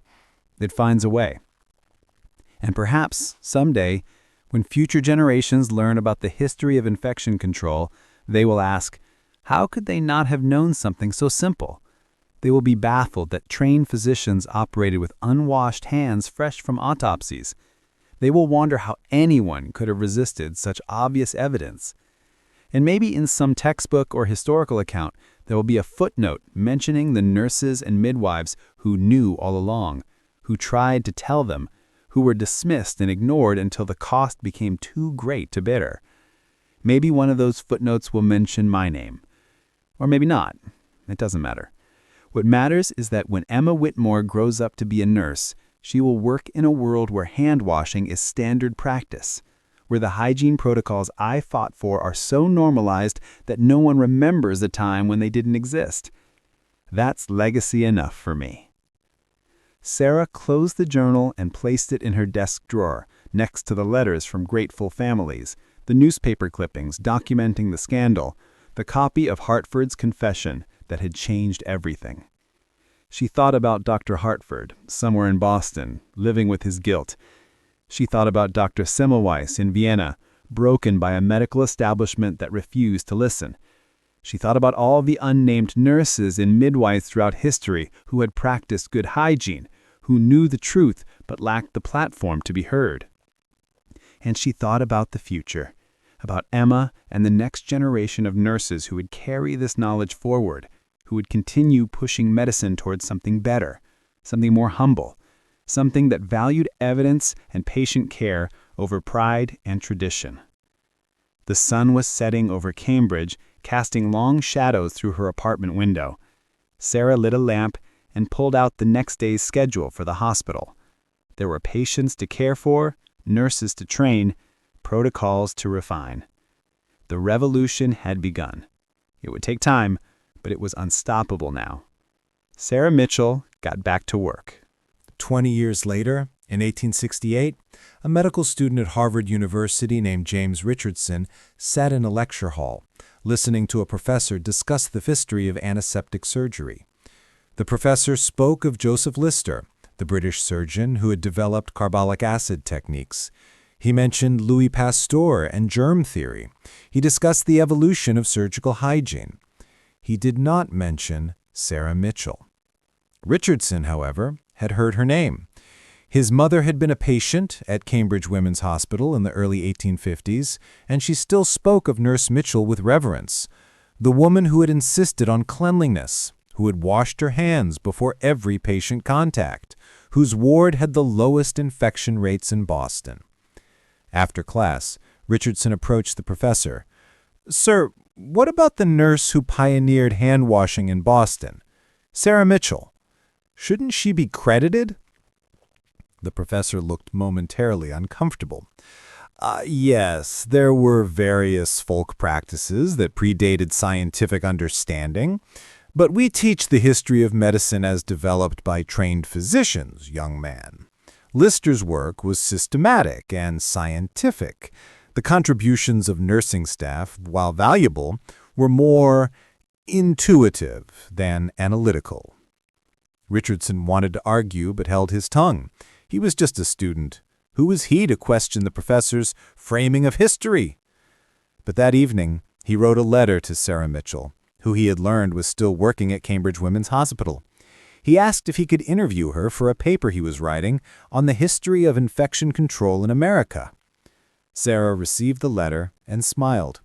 It finds a way. And perhaps, someday, when future generations learn about the history of infection control, they will ask, how could they not have known something so simple? They will be baffled that trained physicians operated with unwashed hands fresh from autopsies. They will wonder how anyone could have resisted such obvious evidence. And maybe in some textbook or historical account, there will be a footnote mentioning the nurses and midwives who knew all along, who tried to tell them, who were dismissed and ignored until the cost became too great to bear. Maybe one of those footnotes will mention my name. Or maybe not. It doesn't matter. What matters is that when Emma Whitmore grows up to be a nurse, she will work in a world where hand-washing is standard practice, where the hygiene protocols I fought for are so normalized that no one remembers a time when they didn't exist. That's legacy enough for me. Sarah closed the journal and placed it in her desk drawer, next to the letters from grateful families, the newspaper clippings documenting the scandal, the copy of Hartford's confession that had changed everything. She thought about Dr. Hartford, somewhere in Boston, living with his guilt. She thought about Dr. Semmelweis in Vienna, broken by a medical establishment that refused to listen. She thought about all the unnamed nurses and midwives throughout history who had practiced good hygiene, who knew the truth but lacked the platform to be heard. And she thought about the future, about Emma and the next generation of nurses who would carry this knowledge forward, who would continue pushing medicine towards something better, something more humble, something that valued evidence and patient care over pride and tradition. The sun was setting over Cambridge, casting long shadows through her apartment window. Sarah lit a lamp and pulled out the next day's schedule for the hospital. There were patients to care for, nurses to train, protocols to refine. The revolution had begun. It would take time, but it was unstoppable now. Sarah Mitchell got back to work. 20 years later, in 1868, a medical student at Harvard University named James Richardson sat in a lecture hall, listening to a professor discuss the history of antiseptic surgery. The professor spoke of Joseph Lister, the British surgeon who had developed carbolic acid techniques. He mentioned Louis Pasteur and germ theory. He discussed the evolution of surgical hygiene. He did not mention Sarah Mitchell. Richardson, however, had heard her name. His mother had been a patient at Cambridge Women's Hospital in the early 1850s, and she still spoke of Nurse Mitchell with reverence, the woman who had insisted on cleanliness, who had washed her hands before every patient contact, whose ward had the lowest infection rates in Boston. After class, Richardson approached the professor. "Sir, what about the nurse who pioneered hand washing in Boston? Sarah Mitchell. Shouldn't she be credited?" The professor looked momentarily uncomfortable. Yes, there were various folk practices that predated scientific understanding, but we teach the history of medicine as developed by trained physicians, young man. Lister's work was systematic and scientific. The contributions of nursing staff, while valuable, were more intuitive than analytical. Richardson wanted to argue but held his tongue. He was just a student. Who was he to question the professor's framing of history? But that evening, he wrote a letter to Sarah Mitchell, who he had learned was still working at Cambridge Women's Hospital. He asked if he could interview her for a paper he was writing on the history of infection control in America. Sarah received the letter and smiled.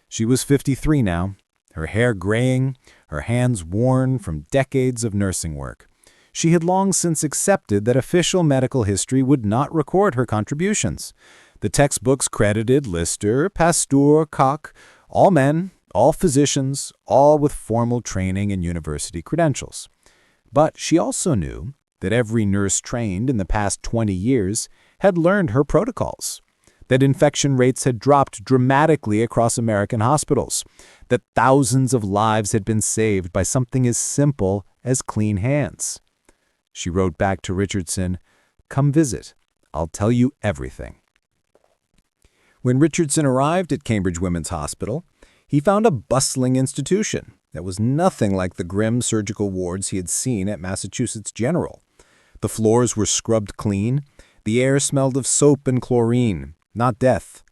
She was 53 now, her hair graying, her hands worn from decades of nursing work. She had long since accepted that official medical history would not record her contributions. The textbooks credited Lister, Pasteur, Koch, all men, all physicians, all with formal training and university credentials. But she also knew that every nurse trained in the past 20 years had learned her protocols, that infection rates had dropped dramatically across American hospitals, that thousands of lives had been saved by something as simple as clean hands. She wrote back to Richardson, "Come visit. I'll tell you everything." When Richardson arrived at Cambridge Women's Hospital, he found a bustling institution that was nothing like the grim surgical wards he had seen at Massachusetts General. The floors were scrubbed clean. The air smelled of soap and chlorine, not death.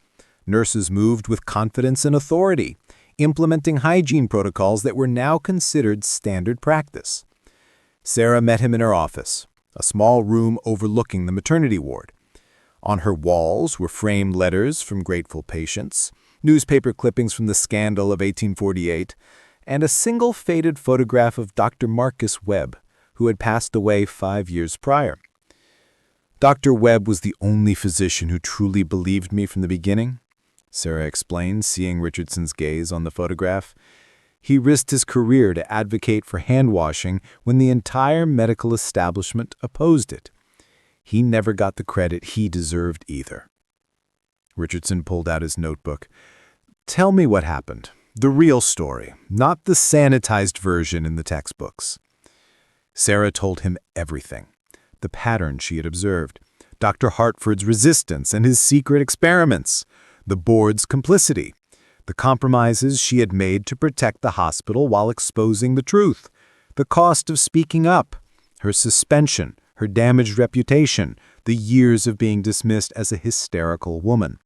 Nurses moved with confidence and authority, implementing hygiene protocols that were now considered standard practice. Sarah met him in her office, a small room overlooking the maternity ward. On her walls were framed letters from grateful patients, newspaper clippings from the scandal of 1848, and a single faded photograph of Dr. Marcus Webb, who had passed away 5 years prior. "Dr. Webb was the only physician who truly believed me from the beginning," Sarah explained, seeing Richardson's gaze on the photograph. "He risked his career to advocate for hand washing when the entire medical establishment opposed it. He never got the credit he deserved either." Richardson pulled out his notebook. "Tell me what happened. The real story, not the sanitized version in the textbooks." Sarah told him everything. The pattern she had observed, Dr. Hartford's resistance and his secret experiments, the board's complicity, the compromises she had made to protect the hospital while exposing the truth, the cost of speaking up, her suspension, her damaged reputation, the years of being dismissed as a hysterical woman.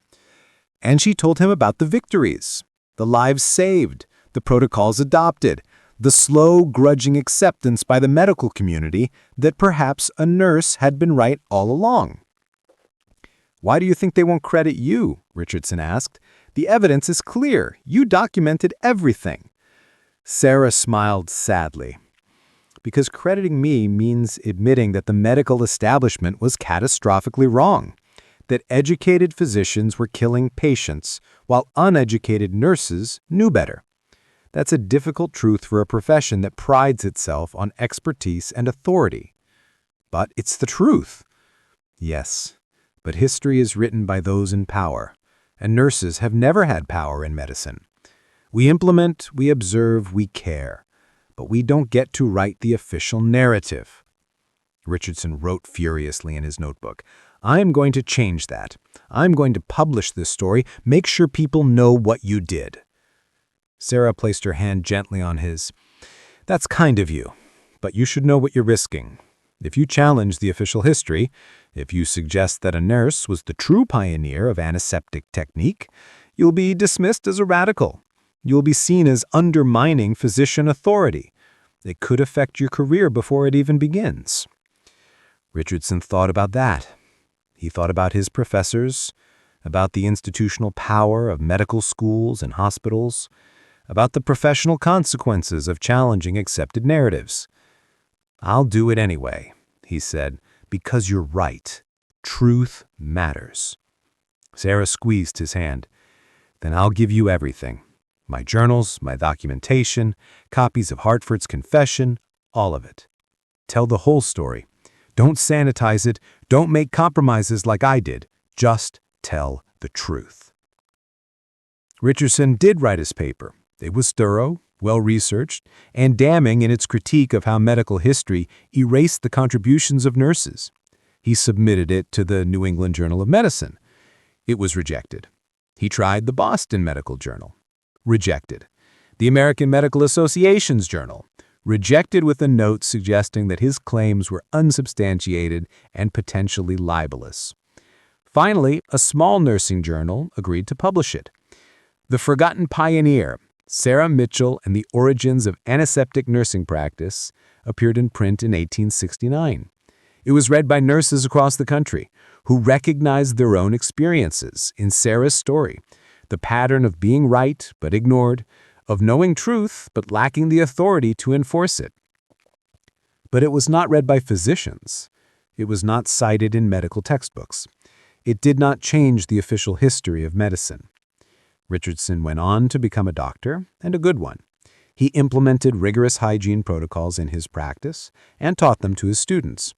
And she told him about the victories, the lives saved, the protocols adopted, the slow, grudging acceptance by the medical community that perhaps a nurse had been right all along. "Why do you think they won't credit you?" Richardson asked. "The evidence is clear. You documented everything." Sarah smiled sadly. because crediting me means admitting that the medical establishment was catastrophically wrong, that educated physicians were killing patients while uneducated nurses knew better. That's a difficult truth for a profession that prides itself on expertise and authority. But it's the truth. Yes, but history is written by those in power, and nurses have never had power in medicine. We implement, we observe, we care, but we don't get to write the official narrative. Richardson wrote furiously in his notebook, "I am going to change that. I'm going to publish this story, make sure people know what you did." Sarah placed her hand gently on his. "That's kind of you, but you should know what you're risking. If you challenge the official history, if you suggest that a nurse was the true pioneer of antiseptic technique, you'll be dismissed as a radical. You'll be seen as undermining physician authority. It could affect your career before it even begins." Richardson thought about that. He thought about his professors, about the institutional power of medical schools and hospitals, about the professional consequences of challenging accepted narratives. "I'll do it anyway," he said, "because you're right. Truth matters." Sarah squeezed his hand. "Then I'll give you everything. My journals, my documentation, copies of Hartford's confession, all of it. Tell the whole story. Don't sanitize it. Don't make compromises like I did. Just tell the truth." Richardson did write his paper. It was thorough, well-researched, and damning in its critique of how medical history erased the contributions of nurses. He submitted it to the New England Journal of Medicine. It was rejected. He tried the Boston Medical Journal. Rejected. The American Medical Association's Journal. Rejected with a note suggesting that his claims were unsubstantiated and potentially libelous. Finally, a small nursing journal agreed to publish it. The Forgotten Pioneer, Sarah Mitchell and the Origins of Antiseptic Nursing Practice, appeared in print in 1869. It was read by nurses across the country who recognized their own experiences in Sarah's story, the pattern of being right but ignored, of knowing truth but lacking the authority to enforce it. But it was not read by physicians. It was not cited in medical textbooks. It did not change the official history of medicine. Richardson went on to become a doctor, and a good one. He implemented rigorous hygiene protocols in his practice and taught them to his students.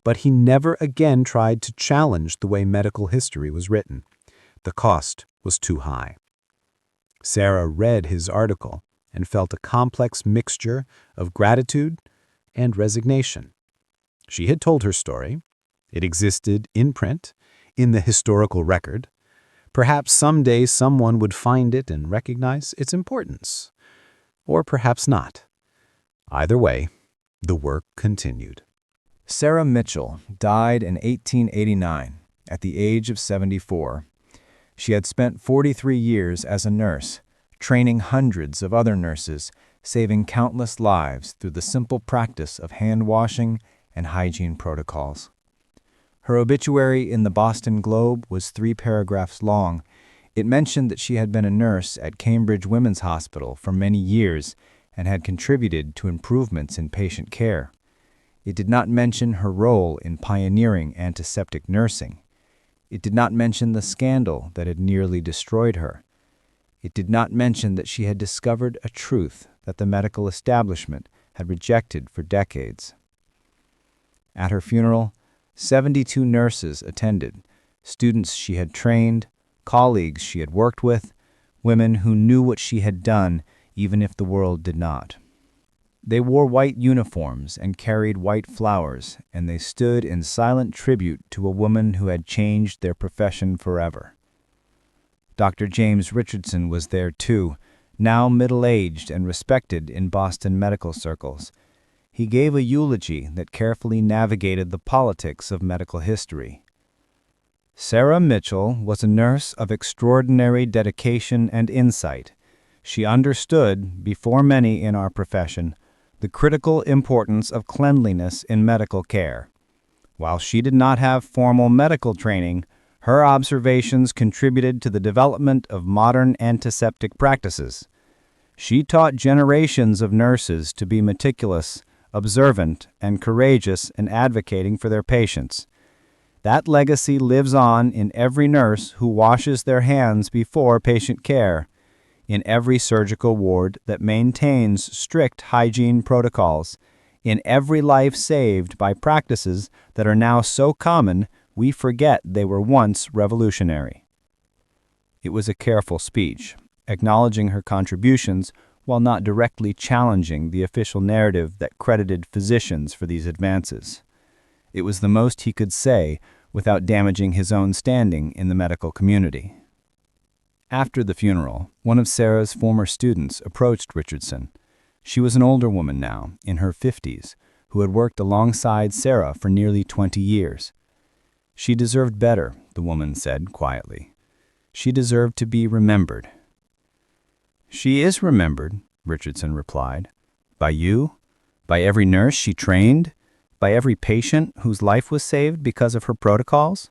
But he never again tried to challenge the way medical history was written. The cost was too high. Sarah read his article and felt a complex mixture of gratitude and resignation. She had told her story. It existed in print, in the historical record. Perhaps someday someone would find it and recognize its importance. Or perhaps not. Either way, the work continued. Sarah Mitchell died in 1889 at the age of 74. She had spent 43 years as a nurse, training hundreds of other nurses, saving countless lives through the simple practice of hand washing and hygiene protocols. Her obituary in the Boston Globe was 3 paragraphs long. It mentioned that she had been a nurse at Cambridge Women's Hospital for many years and had contributed to improvements in patient care. It did not mention her role in pioneering antiseptic nursing. It did not mention the scandal that had nearly destroyed her. It did not mention that she had discovered a truth that the medical establishment had rejected for decades. At her funeral, 72 nurses attended, students she had trained, colleagues she had worked with, women who knew what she had done even if the world did not. They wore white uniforms and carried white flowers, and they stood in silent tribute to a woman who had changed their profession forever. Dr. James Richardson was there too, now middle-aged and respected in Boston medical circles. He gave a eulogy that carefully navigated the politics of medical history. Sarah Mitchell was a nurse of extraordinary dedication and insight. She understood, before many in our profession, the critical importance of cleanliness in medical care. While she did not have formal medical training, her observations contributed to the development of modern antiseptic practices. She taught generations of nurses to be meticulous, observant, and courageous in advocating for their patients. That legacy lives on in every nurse who washes their hands before patient care, in every surgical ward that maintains strict hygiene protocols, in every life saved by practices that are now so common we forget they were once revolutionary. It was a careful speech, acknowledging her contributions while not directly challenging the official narrative that credited physicians for these advances. It was the most he could say without damaging his own standing in the medical community. After the funeral, one of Sarah's former students approached Richardson. She was an older woman now, in her 50s, who had worked alongside Sarah for nearly 20 years. She deserved better, the woman said quietly. She deserved to be remembered. She is remembered, Richardson replied. By you? By every nurse she trained? By every patient whose life was saved because of her protocols?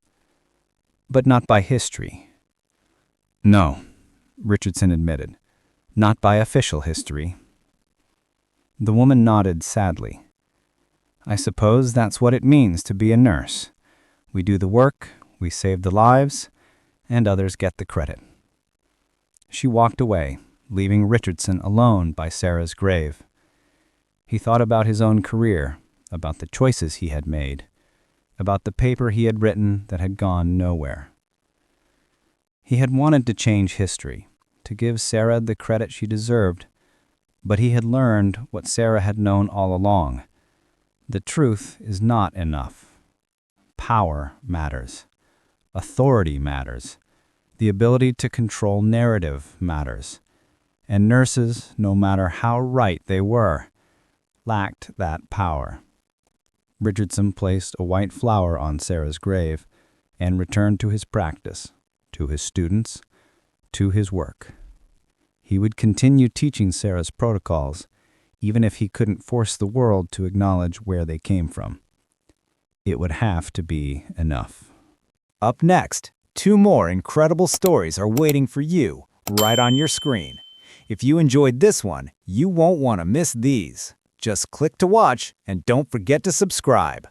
But not by history. No, Richardson admitted. Not by official history. The woman nodded sadly. I suppose that's what it means to be a nurse. We do the work, we save the lives, and others get the credit. She walked away, leaving Richardson alone by Sarah's grave. He thought about his own career, about the choices he had made, about the paper he had written that had gone nowhere. He had wanted to change history, to give Sarah the credit she deserved, but he had learned what Sarah had known all along. The truth is not enough. Power matters. Authority matters. The ability to control narrative matters. And nurses, no matter how right they were, lacked that power. Richardson placed a white flower on Sarah's grave and returned to his practice, to his students, to his work. He would continue teaching Sarah's protocols, even if he couldn't force the world to acknowledge where they came from. It would have to be enough. Up next, 2 more incredible stories are waiting for you right on your screen. If you enjoyed this one, you won't want to miss these. Just click to watch and don't forget to subscribe.